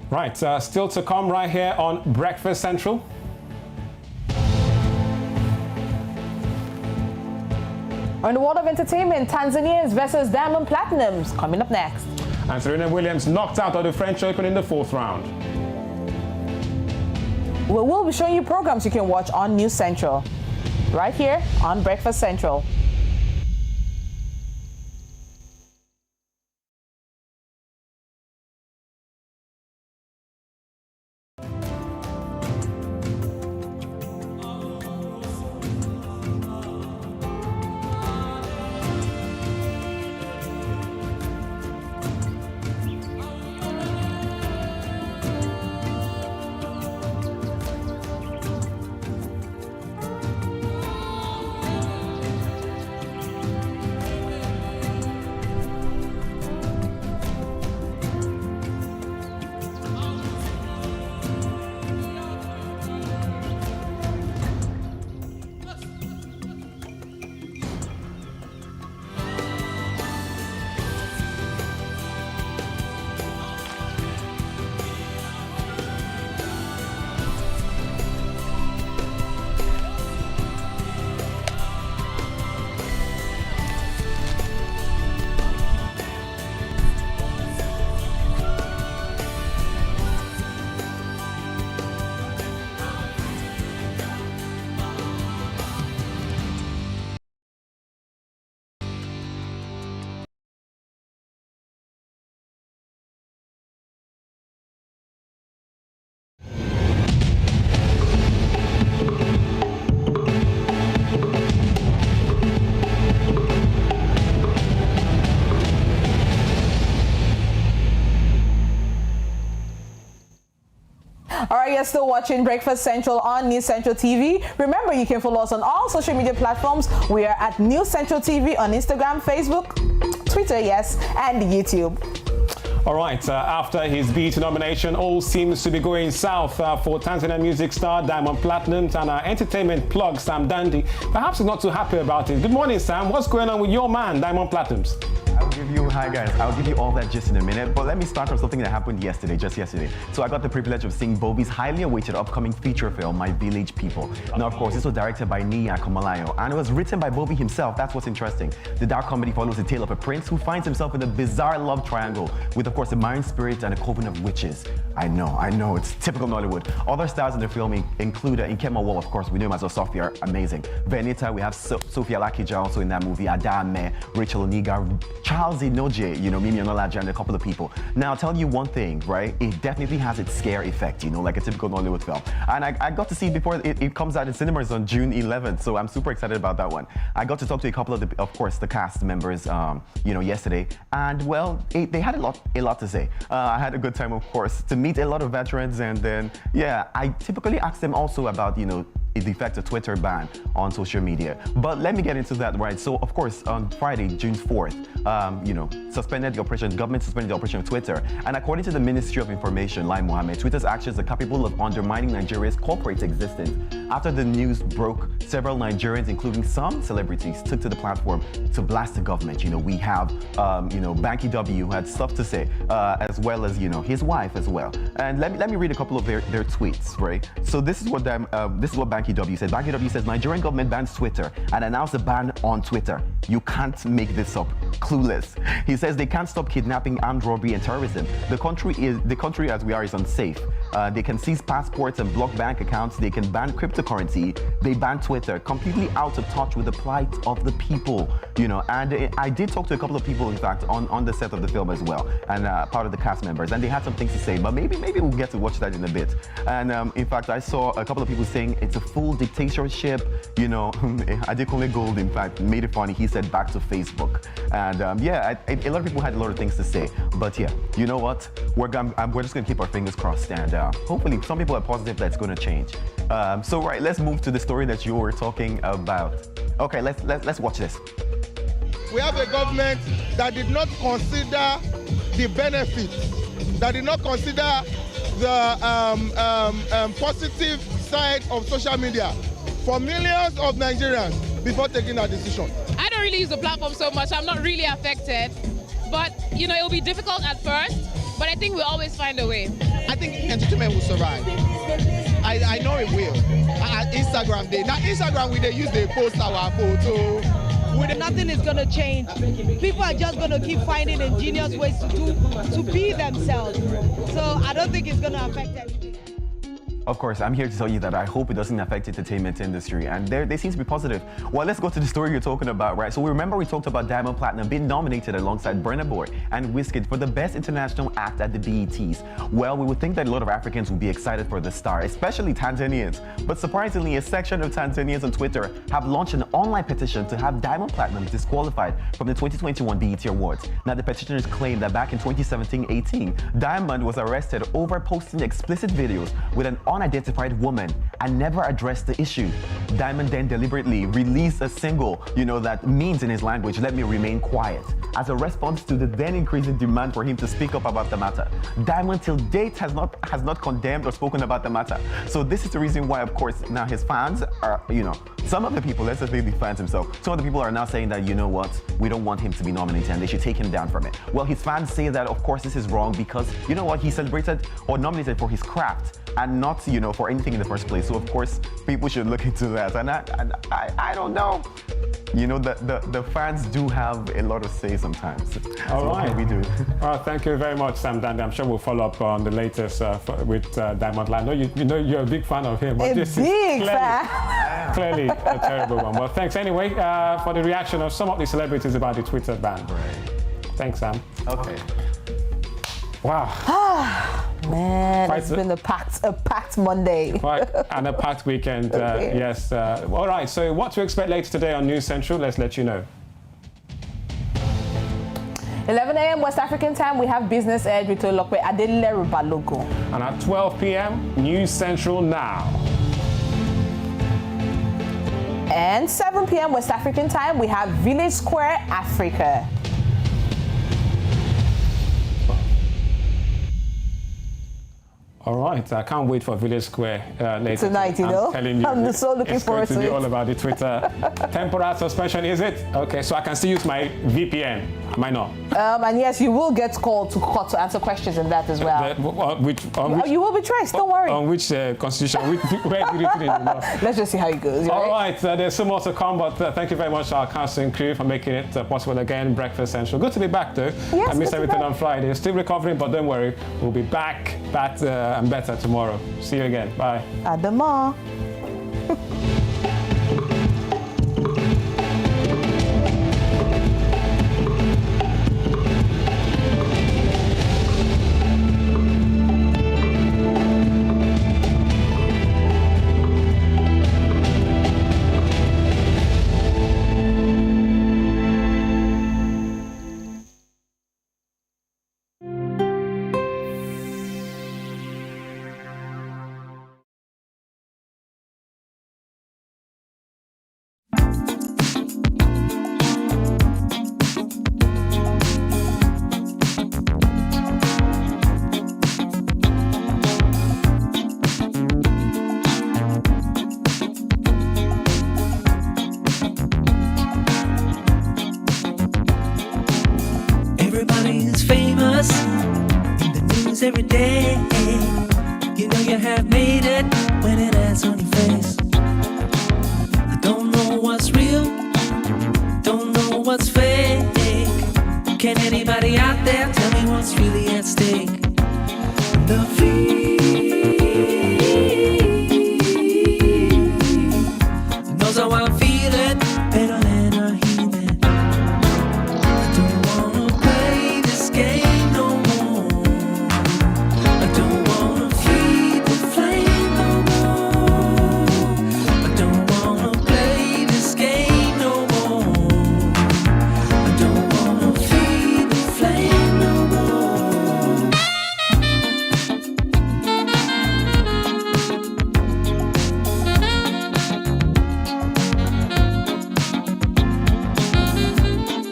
Right, still to come right here on Breakfast Central. In the world of entertainment, Tanzanians versus Diamond Platinums coming up next. And Serena Williams knocked out of the French Open in the 4th round. We'll be showing you programs you can watch on News Central, right here on Breakfast Central. you're still watching Breakfast Central on News Central TV. Remember, you can follow us on all social media platforms. We are at News Central TV on Instagram, Facebook, Twitter, yes, and YouTube. All right, after his BET nomination, all seems to be going south for Tanzania music star Diamond Platnumz, and our entertainment plug, Sam Dandy, perhaps is not too happy about it. Good morning, Sam. What's going on with your man, Diamond Platnumz? Hi guys, I'll give you all that just in a minute, but let me start from something that happened just yesterday. So I got the privilege of seeing Bobby's highly awaited upcoming feature film, My Village People. Now, of course, this was directed by Nia Komalayo, and it was written by Bobby himself. That's what's interesting. The dark comedy follows the tale of a prince who finds himself in a bizarre love triangle with, of course, a marine spirit and a coven of witches. I know, it's typical Nollywood. Other stars in the film include Nkema Wall, of course, we know him as Sophia, amazing. Venita, we have Sophia Lakija also in that movie, Adame, Rachel Oniga, Charles Inoje, Mimi Onolaja, and a couple of people. Now, I'll tell you one thing, right? It definitely has its scare effect, like a typical Nollywood film. And I got to see it before it comes out in cinemas on June 11th, so I'm super excited about that one. I got to talk to a couple of the cast members, yesterday, and well, they had a lot to say. I had a good time, of course, to meet a lot of veterans, and then, yeah, I typically ask them also about, the effect of Twitter ban on social media. But let me get into that, right? So, of course, on Friday, June 4th, government suspended the operation of Twitter. And according to the Ministry of Information, Lai Mohammed, Twitter's actions are capable of undermining Nigeria's corporate existence. After the news broke, several Nigerians, including some celebrities, took to the platform to blast the government. We have, Banky W, who had stuff to say, as well as, his wife as well. And let me read a couple of their tweets, right? So this is what Banky W said. Banky W says, Nigerian government bans Twitter and announced a ban on Twitter. You can't make this up. Clueless. He says they can't stop kidnapping, armed robbery, and terrorism. The country as we are is unsafe. They can seize passports and block bank accounts. They can ban cryptocurrency. They ban Twitter. Completely out of touch with the plight of the people. And I did talk to a couple of people, in fact, on the set of the film as well, and part of the cast members, and they had some things to say. But maybe we'll get to watch that in a bit. And in fact, I saw a couple of people saying it's a full dictatorship. Adekunle Gold, in fact, made it funny. He said back to Facebook. And a lot of people had a lot of things to say. But yeah, you know what? We're just going to keep our fingers crossed, and hopefully some people are positive that's going to change. So right, let's move to the story that you were talking about. Okay, let's watch this. We have a government that did not consider the benefits, that did not consider the positive side of social media for millions of Nigerians before taking a decision. I don't really use the platform so much. I'm not really affected, but it'll be difficult at first, but I think we'll always find a way. I think entertainment will survive. I know it will. Instagram, they use they post our photo. Nothing is going to change. People are just going to keep finding ingenious ways to be themselves. So I don't think it's going to affect everything. Of course, I'm here to tell you that I hope it doesn't affect the entertainment industry, and they seem to be positive. Well, let's go to the story you're talking about, right? So we talked about Diamond Platnumz being nominated alongside Burna Boy and Wizkid for the Best International Act at the BETs. Well, we would think that a lot of Africans would be excited for the star, especially Tanzanians. But surprisingly, a section of Tanzanians on Twitter have launched an online petition to have Diamond Platnumz disqualified from the 2021 BET Awards. Now, the petitioners claim that back in 2017-18, Diamond was arrested over posting explicit videos with an unidentified woman and never addressed the issue. Diamond then deliberately released a single, that means in his language, let me remain quiet, as a response to the then increasing demand for him to speak up about the matter. Diamond till date has not condemned or spoken about the matter. So this is the reason why, of course, now his fans are, some of the people, let's just say the fans himself, some of the people are now saying that, we don't want him to be nominated and they should take him down from it. Well, his fans say that, of course, this is wrong because, he celebrated or nominated for his craft and not, for anything in the first place. So, of course, people should look into that. And I don't know. The fans do have a lot of say sometimes. All right. What can we do? Thank you very much, Sam Dandy. I'm sure we'll follow up on the latest with Diamond. I know you're a big fan of him. But this is clearly a terrible one. Well, thanks anyway for the reaction of some of the celebrities about the Twitter ban. Right. Thanks, Sam. Okay. Wow. Man, it's been a packed Monday. Right, and a packed weekend, yes. All right, so what to expect later today on News Central, let's let you know. 11 a.m. West African time, we have Business Edge with Olokwe Adelere Balogun. And at 12 p.m., News Central Now. And 7 p.m. West African time, we have Village Square Africa. All right, I can't wait for Village Square later. Tonight, you know. I'm telling you. I'm so looking forward to it. It's going to be all about the Twitter. Temporal suspension, is it? Okay, so I can still use my VPN. Am I not? And yes, you will get called to court to answer questions in that as well. You will be traced, don't worry. On which constitution? Where did it in the law? Let's just see how it goes. All right, there's so more to come, but thank you very much, our casting crew, for making it possible again. Breakfast Central. Good to be back, though. Yes, I missed everything on Friday. Still recovering, but don't worry. We'll be back and better tomorrow. See you again. Bye. Adama. Everybody's famous in the news every day. You know you have made it when it has on your face. I don't know what's real, don't know what's fake. Can anybody out there tell me what's really at stake? The feed knows how I'm feeling better than a heathen. I don't wanna play this game no more. I don't wanna feed the flame no more. I don't wanna play this game no more. I don't wanna feed the flame no more.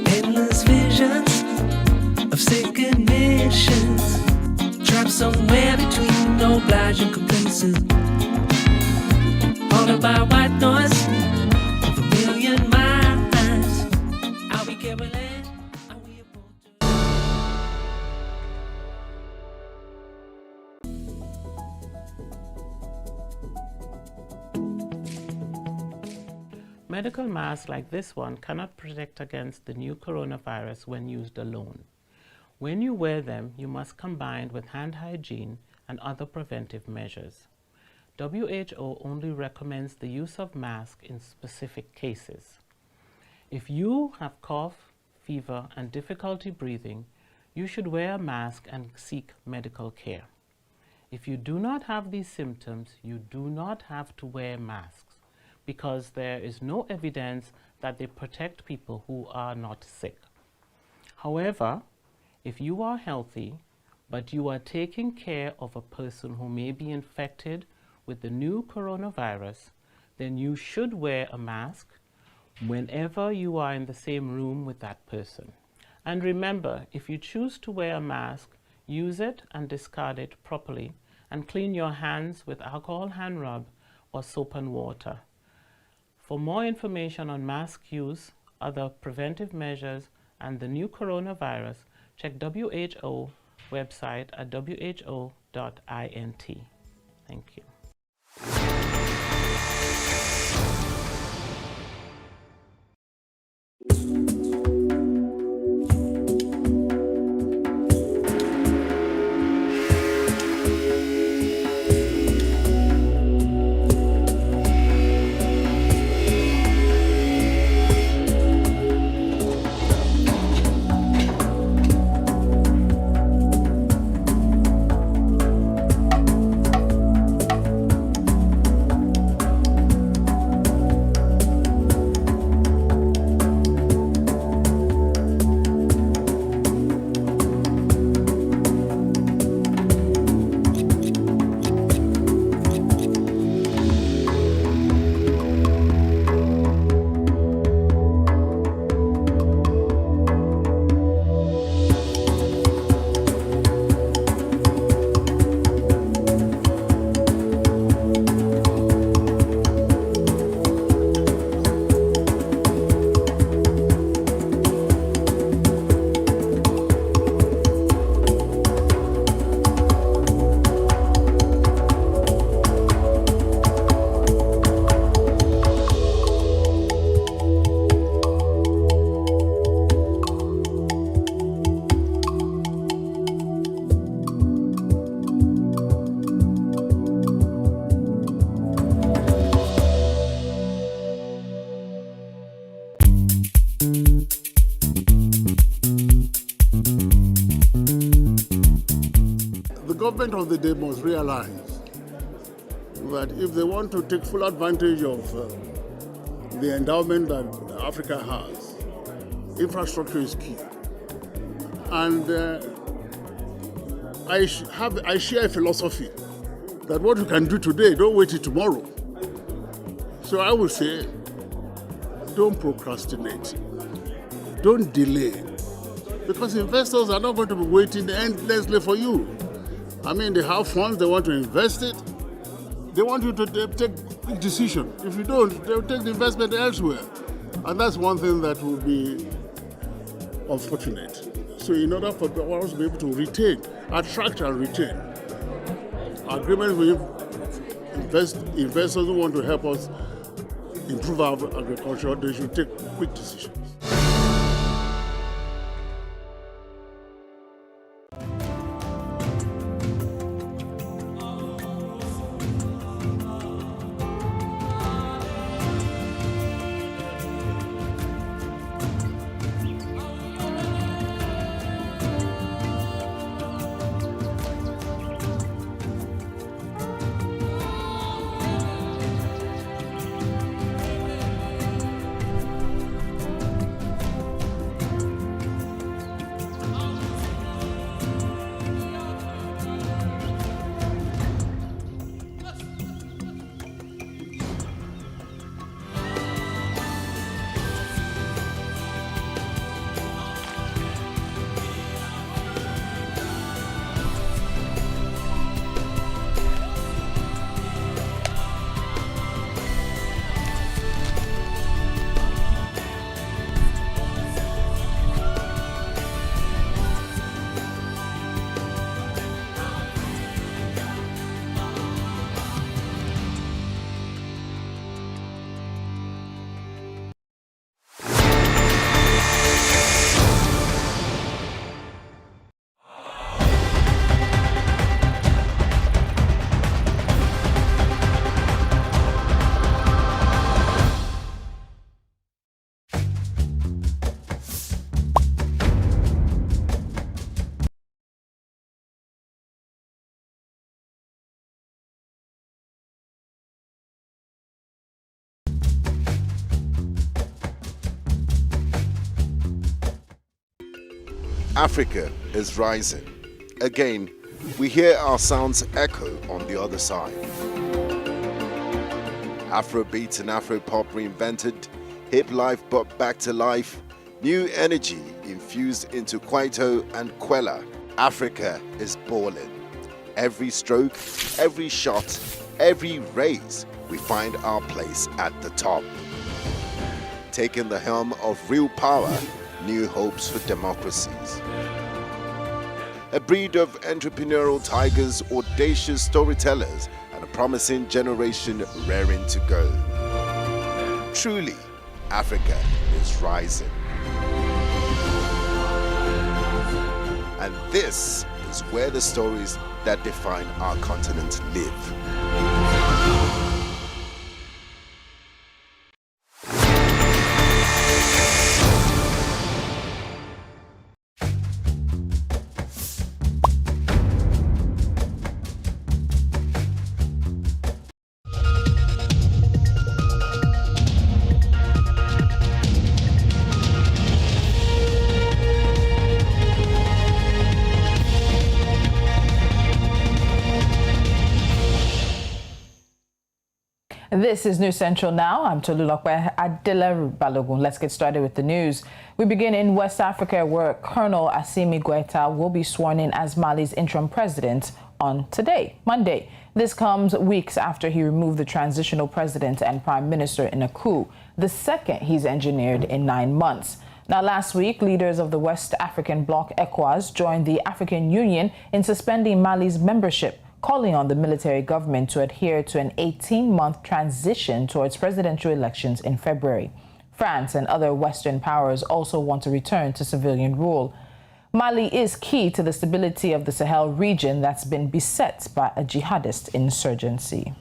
Endless visions of sick emissions, trapped somewhere between oblige and complacent. Haunted by white noise of a million minds. Are we caroling? Are we Medical masks like this one cannot protect against the new coronavirus when used alone. When you wear them, you must combine with hand hygiene and other preventive measures. WHO only recommends the use of masks in specific cases. If you have cough, fever, and difficulty breathing, you should wear a mask and seek medical care. If you do not have these symptoms, you do not have to wear masks, because there is no evidence that they protect people who are not sick. However, if you are healthy, but you are taking care of a person who may be infected with the new coronavirus, then you should wear a mask whenever you are in the same room with that person. And remember, if you choose to wear a mask, use it and discard it properly, and clean your hands with alcohol hand rub or soap and water. For more information on mask use, other preventive measures, and the new coronavirus, check WHO website at who.int. Thank you. government of the day must realize that if they want to take full advantage of the endowment that Africa has, infrastructure is key. And I share a philosophy that what you can do today, don't wait till tomorrow. So I would say, don't procrastinate, don't delay, because investors are not going to be waiting endlessly for you. I mean, they have funds, they want to invest it, they want you to take a decision. If you don't, they'll take the investment elsewhere. And that's one thing that will be unfortunate. So in order for us to be able to attract and retain agreements with investors who want to help us improve our agriculture, they should take quick decisions. Africa is rising. Again, we hear our sounds echo on the other side. Afrobeat and Afropop reinvented, hip life brought back to life, new energy infused into Kwaito and Kwela. Africa is balling. Every stroke, every shot, every raise, we find our place at the top. Taking the helm of real power, new hopes for democracies. A breed of entrepreneurial tigers, audacious storytellers, and a promising generation raring to go. Truly, Africa is rising. And this is where the stories that define our continent live. This is News Central now. I'm Tolulokwe Adela Balogun. Let's get started with the news. We begin in West Africa, where Colonel Assimi Goïta will be sworn in as Mali's interim president on today, Monday. This comes weeks after he removed the transitional president and prime minister in a coup, the second he's engineered in 9 months. Now, last week, leaders of the West African bloc ECOWAS joined the African Union in suspending Mali's membership, calling on the military government to adhere to an 18-month transition towards presidential elections in February. France and other Western powers also want to return to civilian rule. Mali is key to the stability of the Sahel region that's been beset by a jihadist insurgency.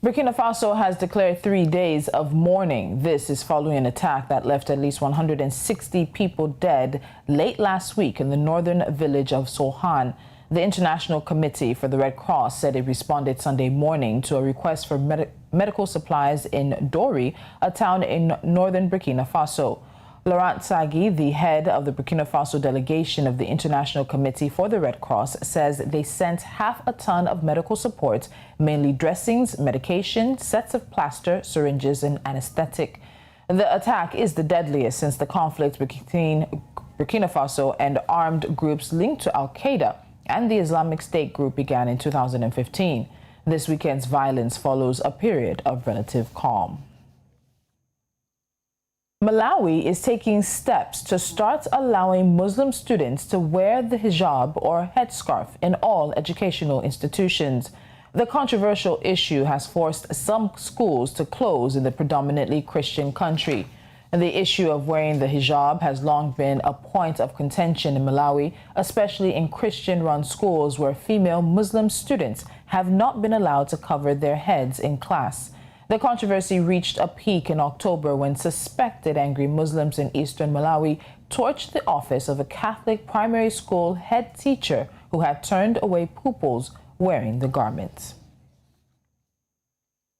Burkina Faso has declared 3 days of mourning. This is following an attack that left at least 160 people dead late last week in the northern village of Sohan. The International Committee for the Red Cross said it responded Sunday morning to a request for medical supplies in Dori, a town in northern Burkina Faso. Laurent Sagi, the head of the Burkina Faso delegation of the International Committee for the Red Cross, says they sent half a ton of medical support, mainly dressings, medication, sets of plaster, syringes, and anesthetic. The attack is the deadliest since the conflict between Burkina Faso and armed groups linked to Al-Qaeda and the Islamic State group began in 2015. This weekend's violence follows a period of relative calm. Malawi is taking steps to start allowing Muslim students to wear the hijab or headscarf in all educational institutions. The controversial issue has forced some schools to close in the predominantly Christian country. The issue of wearing the hijab has long been a point of contention in Malawi, especially in Christian-run schools where female Muslim students have not been allowed to cover their heads in class. The controversy reached a peak in October when suspected angry Muslims in eastern Malawi torched the office of a Catholic primary school head teacher who had turned away pupils wearing the garments.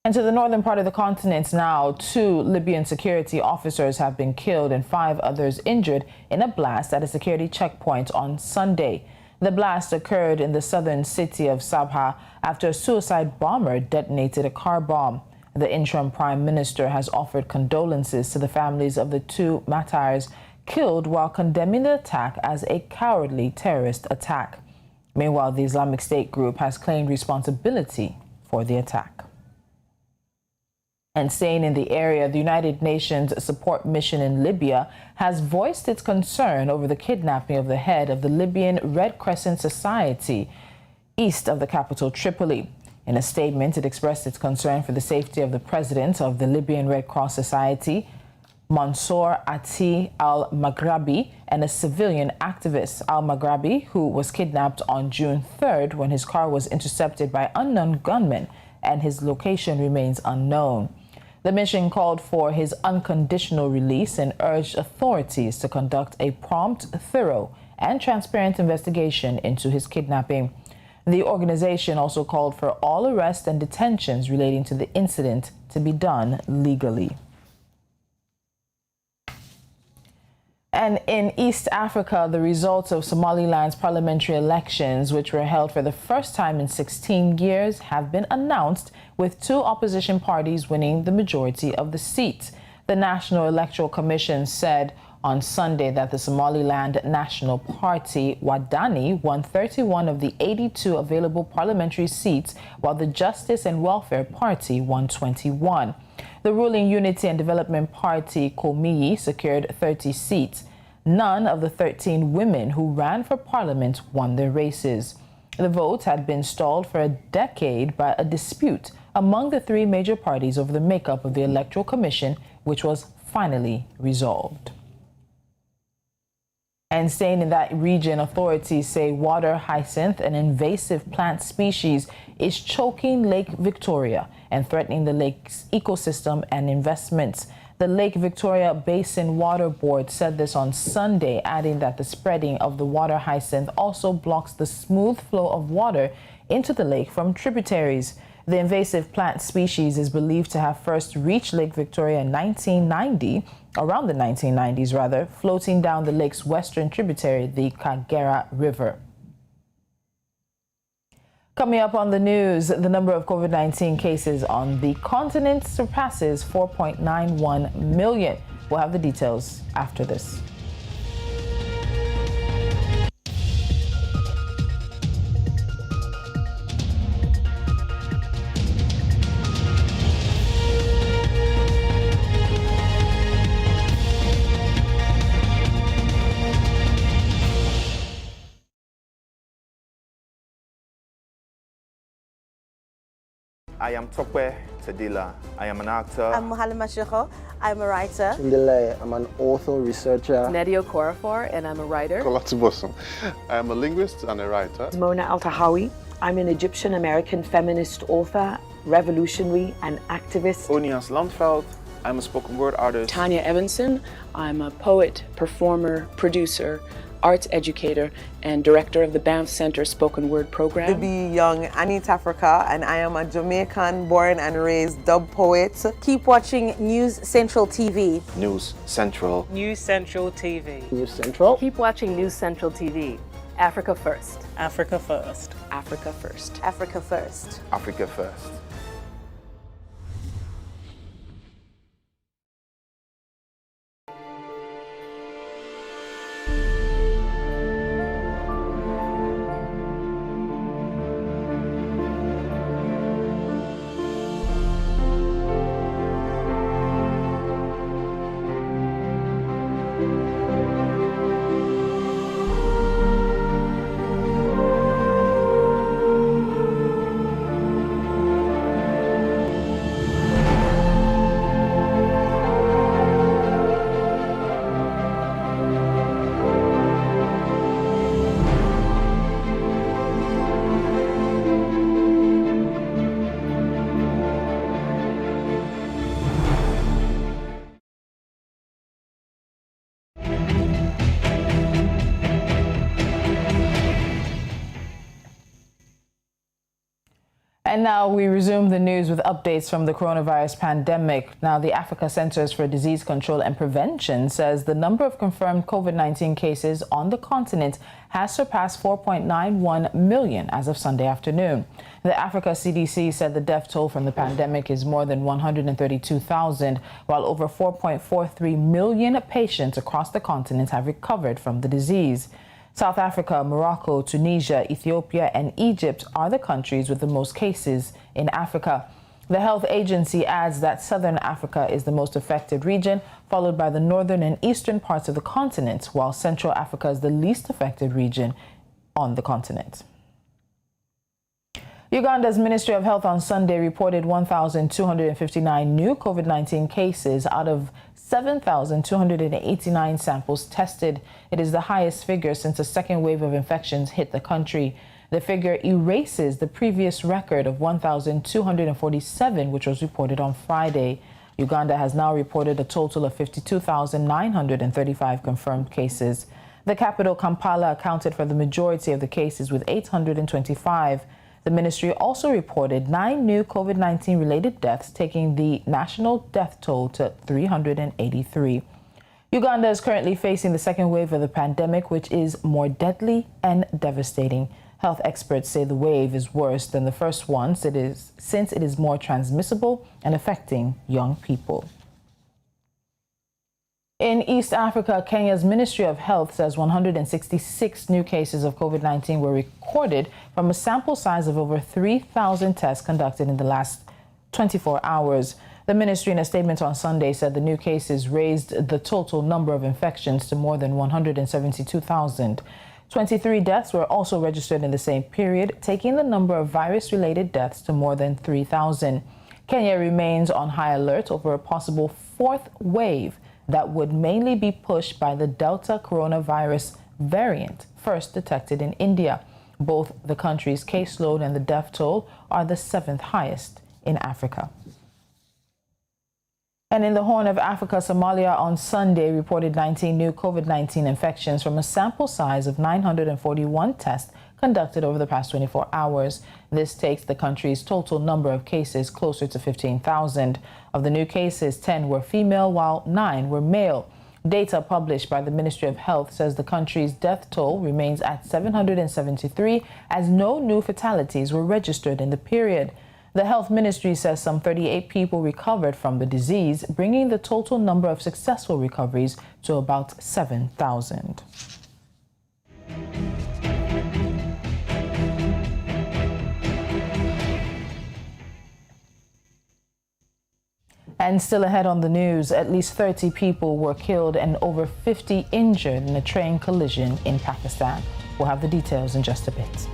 And to the northern part of the continent now, 2 Libyan security officers have been killed and 5 others injured in a blast at a security checkpoint on Sunday. The blast occurred in the southern city of Sabha after a suicide bomber detonated a car bomb. The interim prime minister has offered condolences to the families of the 2 martyrs killed while condemning the attack as a cowardly terrorist attack. Meanwhile, the Islamic State group has claimed responsibility for the attack. And staying in the area, the United Nations support mission in Libya has voiced its concern over the kidnapping of the head of the Libyan Red Crescent Society east of the capital Tripoli. In a statement, it expressed its concern for the safety of the president of the Libyan Red Cross Society, Mansour Ati al-Maghrabi, and a civilian activist, al-Maghrabi, who was kidnapped on June 3rd when his car was intercepted by unknown gunmen and his location remains unknown. The mission called for his unconditional release and urged authorities to conduct a prompt, thorough, and transparent investigation into his kidnapping. The organization also called for all arrests and detentions relating to the incident to be done legally. And in East Africa, the results of Somaliland's parliamentary elections, which were held for the first time in 16 years, have been announced, with 2 opposition parties winning the majority of the seats. The National Electoral Commission said on Sunday that the Somaliland National Party, Wadani, won 31 of the 82 available parliamentary seats, while the Justice and Welfare Party won 21. The ruling Unity and Development Party, Komiyi, secured 30 seats. None of the 13 women who ran for parliament won their races. The vote had been stalled for a decade by a dispute among the 3 major parties over the makeup of the Electoral Commission, which was finally resolved. And staying in that region, authorities say water hyacinth, an invasive plant species, is choking Lake Victoria and threatening the lake's ecosystem and investments. The Lake Victoria Basin Water Board said this on Sunday, adding that the spreading of the water hyacinth also blocks the smooth flow of water into the lake from tributaries. The invasive plant species is believed to have first reached Lake Victoria in 1990, around the 1990s rather, floating down the lake's western tributary, the Kagera River. Coming up on the news, the number of COVID-19 cases on the continent surpasses 4.91 million. We'll have the details after this. I am Tokwe Tedila. I am an actor. I'm Halima Shekho. I'm a writer. I'm an author, researcher. Nadia Korafor, and I'm a writer. Kolatibosom. I am a linguist and a writer. Mona Al-Tahawi. I'm an Egyptian-American feminist author revolutionary, and activist. Onias Landveld, I'm a spoken word artist. Tanya Evanson, I'm a poet, performer, producer, arts educator, and director of the Banff Center Spoken Word Program. Be Young, Anit Africa, and I am a Jamaican born and raised dub poet. Keep watching News Central TV. News Central. News Central TV. News Central. Keep watching News Central TV. Africa First. Africa First. Africa First. Africa First. Africa First. And now we resume the news with updates from the coronavirus pandemic. Now, the Africa Centers for Disease Control and Prevention says the number of confirmed COVID-19 cases on the continent has surpassed 4.91 million as of Sunday afternoon. The Africa CDC said the death toll from the pandemic is more than 132,000, while over 4.43 million patients across the continent have recovered from the disease. South Africa, Morocco, Tunisia, Ethiopia, and Egypt are the countries with the most cases in Africa. The health agency adds that Southern Africa is the most affected region, followed by the northern and eastern parts of the continent, while Central Africa is the least affected region on the continent. Uganda's Ministry of Health on Sunday reported 1,259 new COVID-19 cases out of 7,289 samples tested. It is the highest figure since a second wave of infections hit the country. The figure erases the previous record of 1,247, which was reported on Friday. Uganda has now reported a total of 52,935 confirmed cases. The capital, Kampala, accounted for the majority of the cases with 825. The ministry also reported 9 new COVID-19 related deaths, taking the national death toll to 383. Uganda is currently facing the second wave of the pandemic, which is more deadly and devastating. Health experts say the wave is worse than the first one, since it is more transmissible and affecting young people. In East Africa, Kenya's Ministry of Health says 166 new cases of COVID-19 were recorded from a sample size of over 3,000 tests conducted in the last 24 hours. The ministry, in a statement on Sunday, said the new cases raised the total number of infections to more than 172,000. 23 deaths were also registered in the same period, taking the number of virus-related deaths to more than 3,000. Kenya remains on high alert over a possible fourth wave that would mainly be pushed by the Delta coronavirus variant, first detected in India. Both the country's caseload and the death toll are the 7th highest in Africa. And in the Horn of Africa, Somalia on Sunday reported 19 new COVID-19 infections from a sample size of 941 tests conducted over the past 24 hours. This takes the country's total number of cases closer to 15,000. Of the new cases, 10 were female, while 9 were male. Data published by the Ministry of Health says the country's death toll remains at 773, as no new fatalities were registered in the period. The Health Ministry says some 38 people recovered from the disease, bringing the total number of successful recoveries to about 7,000. And still ahead on the news, at least 30 people were killed and over 50 injured in a train collision in Pakistan. We'll have the details in just a bit.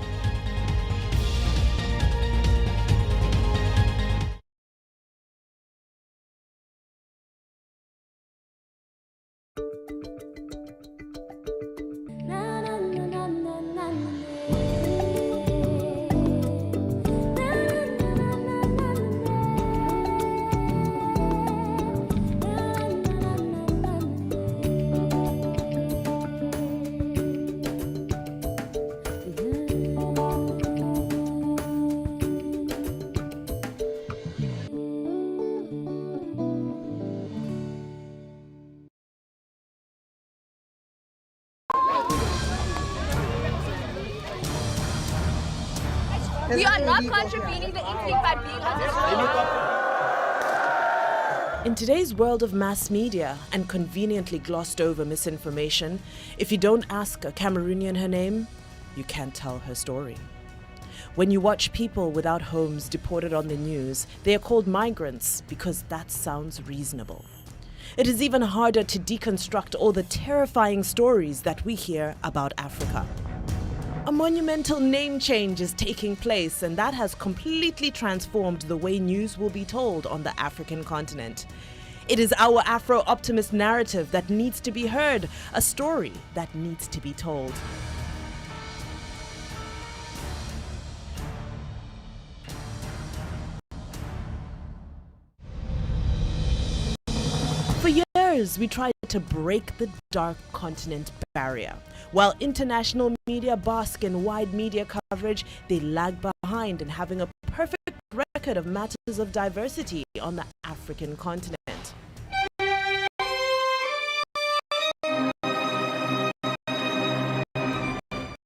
We are not contravening the instinct by being In today's world of mass media and conveniently glossed over misinformation, if you don't ask a Cameroonian her name, you can't tell her story. When you watch people without homes deported on the news, they are called migrants because that sounds reasonable. It is even harder to deconstruct all the terrifying stories that we hear about Africa. A monumental name change is taking place, and that has completely transformed the way news will be told on the African continent. It is our Afro-optimist narrative that needs to be heard, a story that needs to be told. For years, we tried to break the dark continent barrier. While international media bask in wide media coverage, they lag behind in having a perfect record of matters of diversity on the African continent.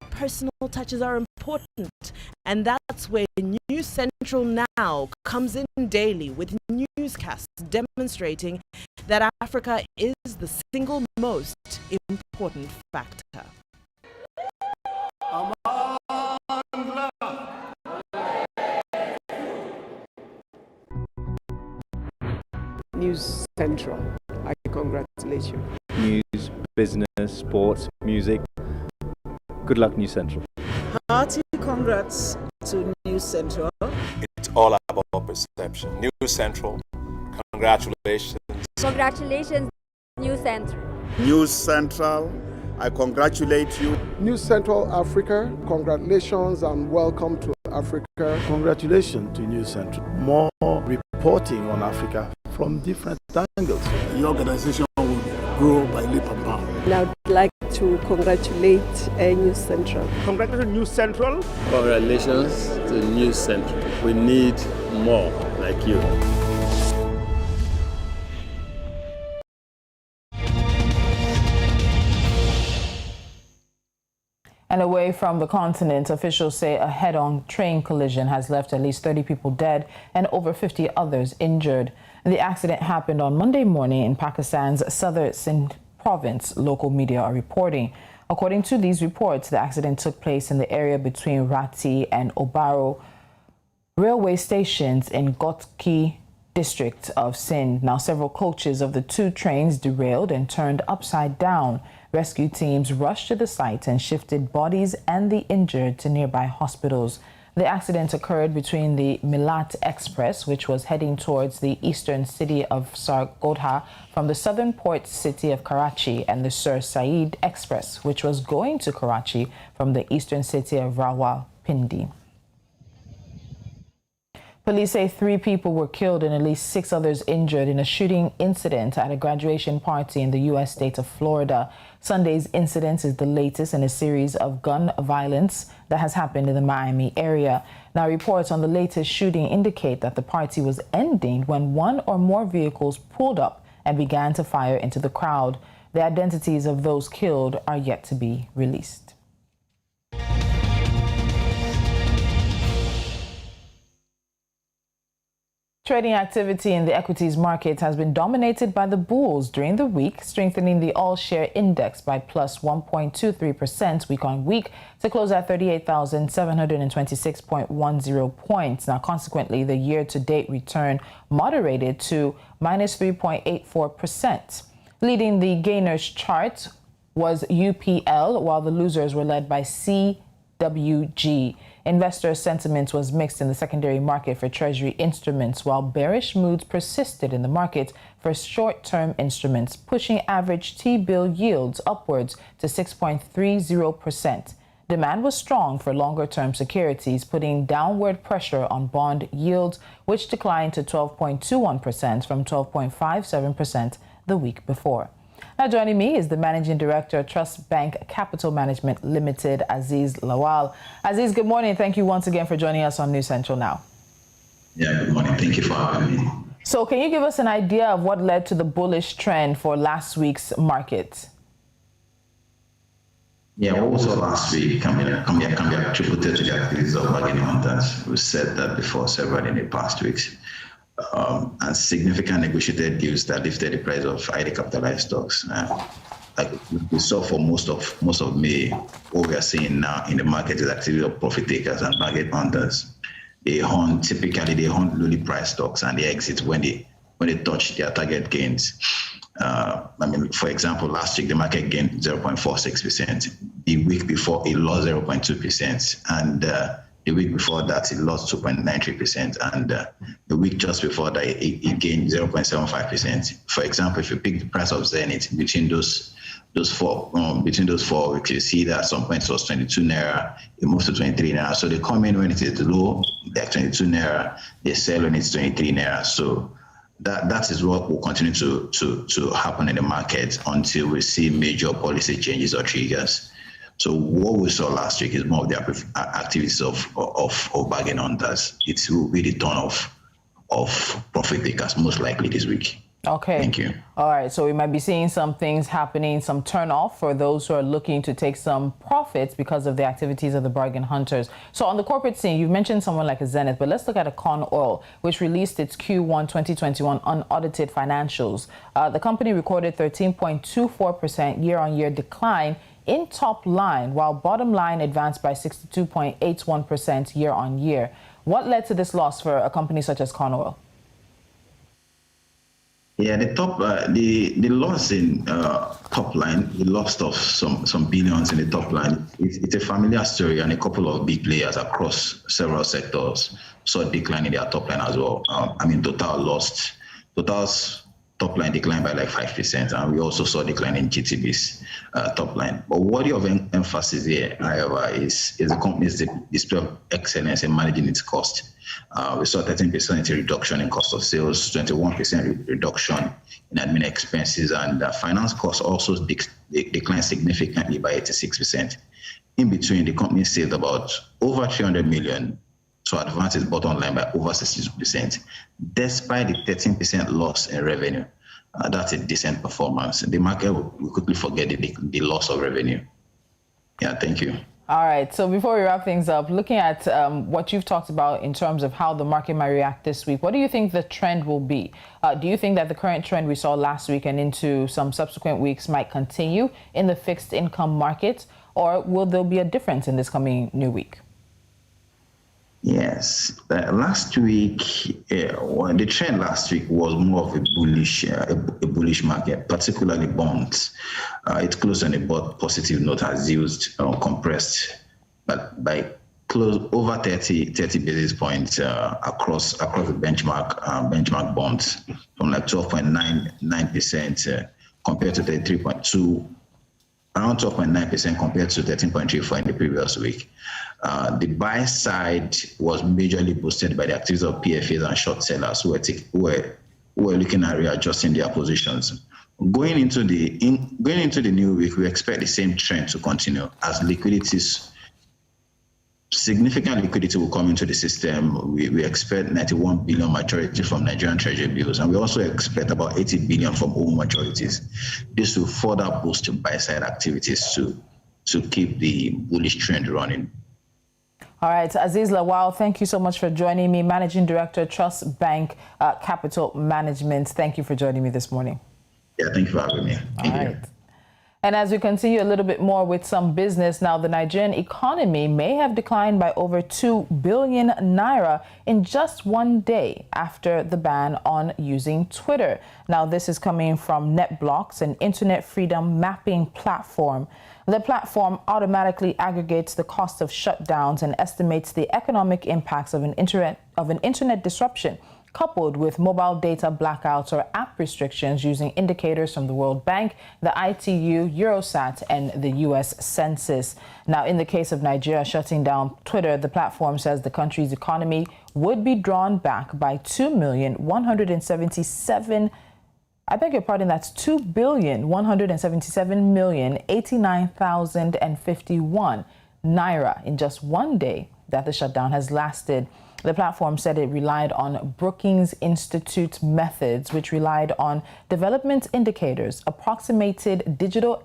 Personal touches are important, and that's where News Central Now comes in daily with newscasts demonstrating that Africa is the single most important factor. News Central, I congratulate you. News, business, sports, music. Good luck, News Central. Hearty congrats to News Central. It's all about perception. News Central, congratulations. Congratulations, News Central. News Central, I congratulate you. News Central Africa, congratulations and welcome to Africa. Congratulations to News Central. More reporting on Africa from different angles. The organization will grow by leap and bound. And I would like to congratulate News Central. Congratulations, News Central. Congratulations to News Central. We need more like you. And away from the continent, officials say a head-on train collision has left at least 30 people dead and over 50 others injured. The accident happened on Monday morning in Pakistan's southern Sindh province, local media are reporting. According to these reports, the accident took place in the area between Rati and Obaro railway stations in Gotki district of Sindh. Now, several coaches of the two trains derailed and turned upside down. Rescue teams rushed to the site and shifted bodies and the injured to nearby hospitals. The accident occurred between the Milat Express, which was heading towards the eastern city of Sargodha from the southern port city of Karachi, and the Sir Saeed Express, which was going to Karachi from the eastern city of Rawalpindi. Police say 3 people were killed and at least 6 others injured in a shooting incident at a graduation party in the U.S. state of Florida. Sunday's incident is the latest in a series of gun violence that has happened in the Miami area. Now, reports on the latest shooting indicate that the party was ending when one or more vehicles pulled up and began to fire into the crowd. The identities of those killed are yet to be released. Trading activity in the equities market has been dominated by the bulls during the week, strengthening the all-share index by plus 1.23% week on week to close at 38,726.10 points. Now, consequently, the year-to-date return moderated to minus 3.84%. Leading the gainers chart was UPL, while the losers were led by CWG. Investor sentiment was mixed in the secondary market for Treasury instruments, while bearish moods persisted in the market for short-term instruments, pushing average T-bill yields upwards to 6.30%. Demand was strong for longer-term securities, putting downward pressure on bond yields, which declined to 12.21% from 12.57% the week before. Now, joining me is the Managing Director of Trust Bank Capital Management Limited, Aziz Lawal. Aziz, good morning. Thank you once again for joining us on News Central Now. Yeah, good morning. Thank you for having me. So can you give us an idea of what led to the bullish trend for last week's market? Yeah, what we saw last week can be attributed to the activities of bargaining hunters. We said that before several in the past weeks. And significant negotiated deals that lifted the price of highly capitalized stocks. Like we saw for most of May, what we are seeing now in the market is activity of profit takers and bargain hunters. Typically they hunt lowly priced stocks and they exit when they touch their target gains. For example, last week the market gained 0.46%. The week before it lost 0.2%, and the week before that it lost 2.93%, and the week just before that it gained 0.75%. For example, if you pick the price of Zenith between those four weeks, you see that at some point it was 22 naira, it moves to 23 naira. So they come in when it is low, they're 22 naira, they sell when it's 23 naira. So that is what will continue to happen in the market until we see major policy changes or triggers. So what we saw last week is more of the activities of bargain hunters. It will be the turn of profit takers most likely this week. Okay. Thank you. All right. So we might be seeing some things happening, some turn off for those who are looking to take some profits because of the activities of the bargain hunters. So on the corporate scene, you've mentioned someone like a Zenith, but let's look at a Con Oil, which released its Q1 2021 unaudited financials. The company recorded 13.24% year-on-year decline in top line, while bottom line advanced by 62.81% year-on-year. What led to this loss for a company such as Con Oil? Yeah, the loss in top line, the loss of some billions in the top line, it's a familiar story, and a couple of big players across several sectors saw a decline in their top line as well. Total's top line declined by like 5%, and we also saw a decline in GTB's top line. But worthy of emphasis here, however, is the company's display of excellence in managing its cost. We saw 13% reduction in cost of sales, 21% reduction in admin expenses, and finance costs also declined significantly by 86%. In between, the company saved about over 300 million to advance its bottom line by over 62%, despite the 13% loss in revenue. That's a decent performance. The market will quickly forget the loss of revenue. Yeah, thank you. All right. So before we wrap things up, looking at what you've talked about in terms of how the market might react this week, what do you think the trend will be? Do you think that the current trend we saw last week and into some subsequent weeks might continue in the fixed income market, or will there be a difference in this coming new week? Yes, last week, the trend last week was more of a bullish market, particularly bonds. It closed on a positive note as yields compressed, but by close over 30 basis points across the benchmark bonds, from like 12.99% compared to 33.2%. Around 12.9% compared to 13.34% in the previous week. The buy side was majorly boosted by the activities of PFAs and short sellers who were looking at readjusting their positions. Going into the new week, we expect the same trend to continue as significant liquidity will come into the system. We expect 91 billion maturity from Nigerian Treasury bills, and we also expect about 80 billion from home maturities. This will further boost buy-side activities to keep the bullish trend running. All right, Aziz Lawal, thank you so much for joining me, Managing Director, Trust Bank Capital Management. Thank you for joining me this morning. Yeah, thank you for having me. All right. And as we continue a little bit more with some business now, the Nigerian economy may have declined by over 2 billion naira in just one day after the ban on using Twitter. Now, this is coming from NetBlocks, an internet freedom mapping platform. The platform automatically aggregates the cost of shutdowns and estimates the economic impacts of an internet disruption, coupled with mobile data blackouts or app restrictions using indicators from the World Bank, the ITU, Eurostat, and the U.S. Census. Now, in the case of Nigeria shutting down Twitter, the platform says the country's economy would be drawn back by 2,177,089,051 naira in just one day that the shutdown has lasted. The platform said it relied on Brookings Institute methods, which relied on development indicators, approximated digital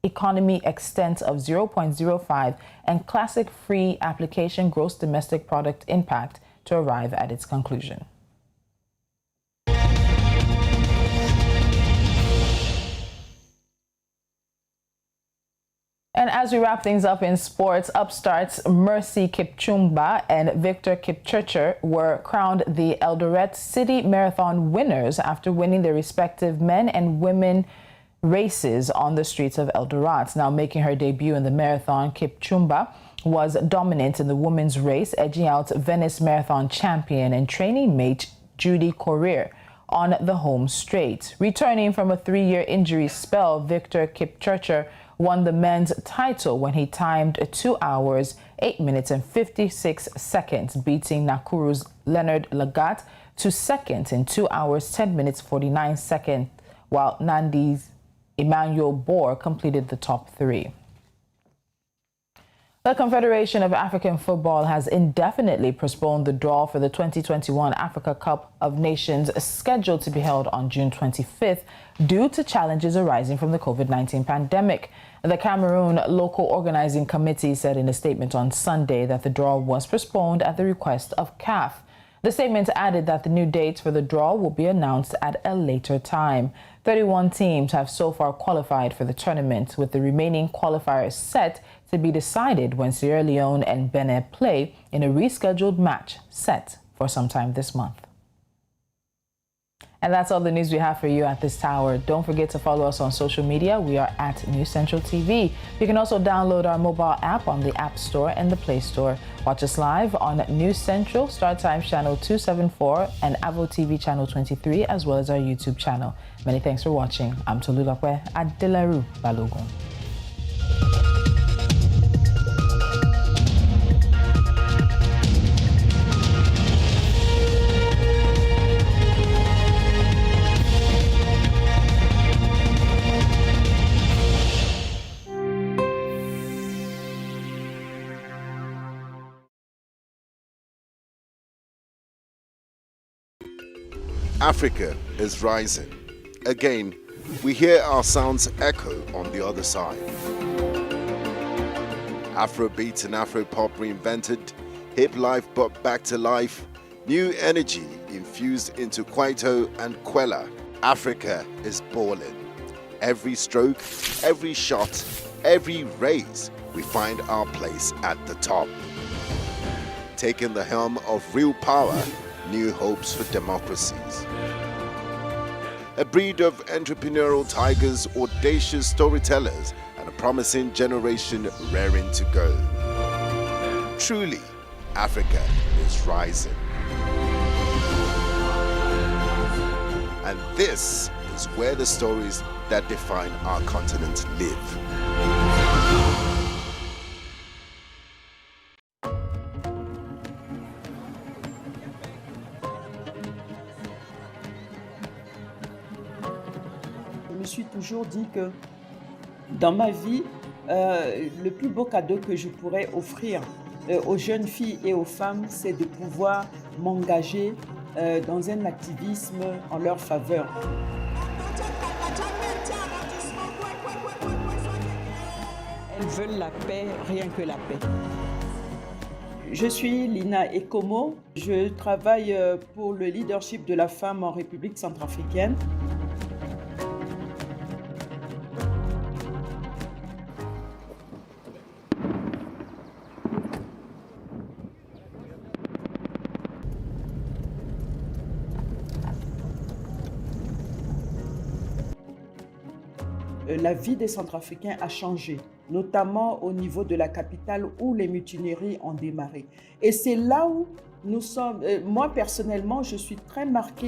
economy extent of 0.05, and classic free application gross domestic product impact to arrive at its conclusion. And as we wrap things up in sports, upstarts Mercy Kipchumba and Victor Kipchirchir were crowned the Eldoret City Marathon winners after winning their respective men and women races on the streets of Eldoret. Now making her debut in the marathon, Kipchumba was dominant in the women's race, edging out Venice Marathon champion and training mate Judy Corrier on the home straight. Returning from a 3-year injury spell, Victor Kipchirchir won the men's title when he timed 2 hours, 8 minutes and 56 seconds, beating Nakuru's Leonard Lagat to second in 2 hours, 10 minutes, 49 seconds, while Nandi's Emmanuel Bohr completed the top 3. The Confederation of African Football has indefinitely postponed the draw for the 2021 Africa Cup of Nations scheduled to be held on June 25th due to challenges arising from the COVID-19 pandemic. The Cameroon Local Organizing Committee said in a statement on Sunday that the draw was postponed at the request of CAF. The statement added that the new dates for the draw will be announced at a later time. 31 teams have so far qualified for the tournament, with the remaining qualifiers set to be decided when Sierra Leone and Benin play in a rescheduled match set for sometime this month. And that's all the news we have for you at this hour. Don't forget to follow us on social media. We are at News Central TV. You can also download our mobile app on the App Store and the Play Store. Watch us live on News Central, Star Times Channel 274 and Avo TV Channel 23, as well as our YouTube channel. Many thanks for watching. I'm Tolulokwe Adelaru Balogun. Africa is rising. Again, we hear our sounds echo on the other side. Afrobeat and Afropop reinvented, hip life brought back to life, new energy infused into Kwaito and Kwela. Africa is balling. Every stroke, every shot, every race, we find our place at the top. Taking the helm of real power, new hopes for democracies. A breed of entrepreneurial tigers, audacious storytellers, and a promising generation raring to go. Truly, Africa is rising. And this is where the stories that define our continent live. Je me suis toujours dit que dans ma vie, le plus beau cadeau que je pourrais offrir aux jeunes filles et aux femmes, c'est de pouvoir m'engager dans un activisme en leur faveur. Elles veulent la paix, rien que la paix. Je suis Lina Ekomo, je travaille pour le leadership de la femme en République centrafricaine. La vie des Centrafricains a changé, notamment au niveau de la capitale où les mutineries ont démarré. Et c'est là où nous sommes, moi personnellement, je suis très marquée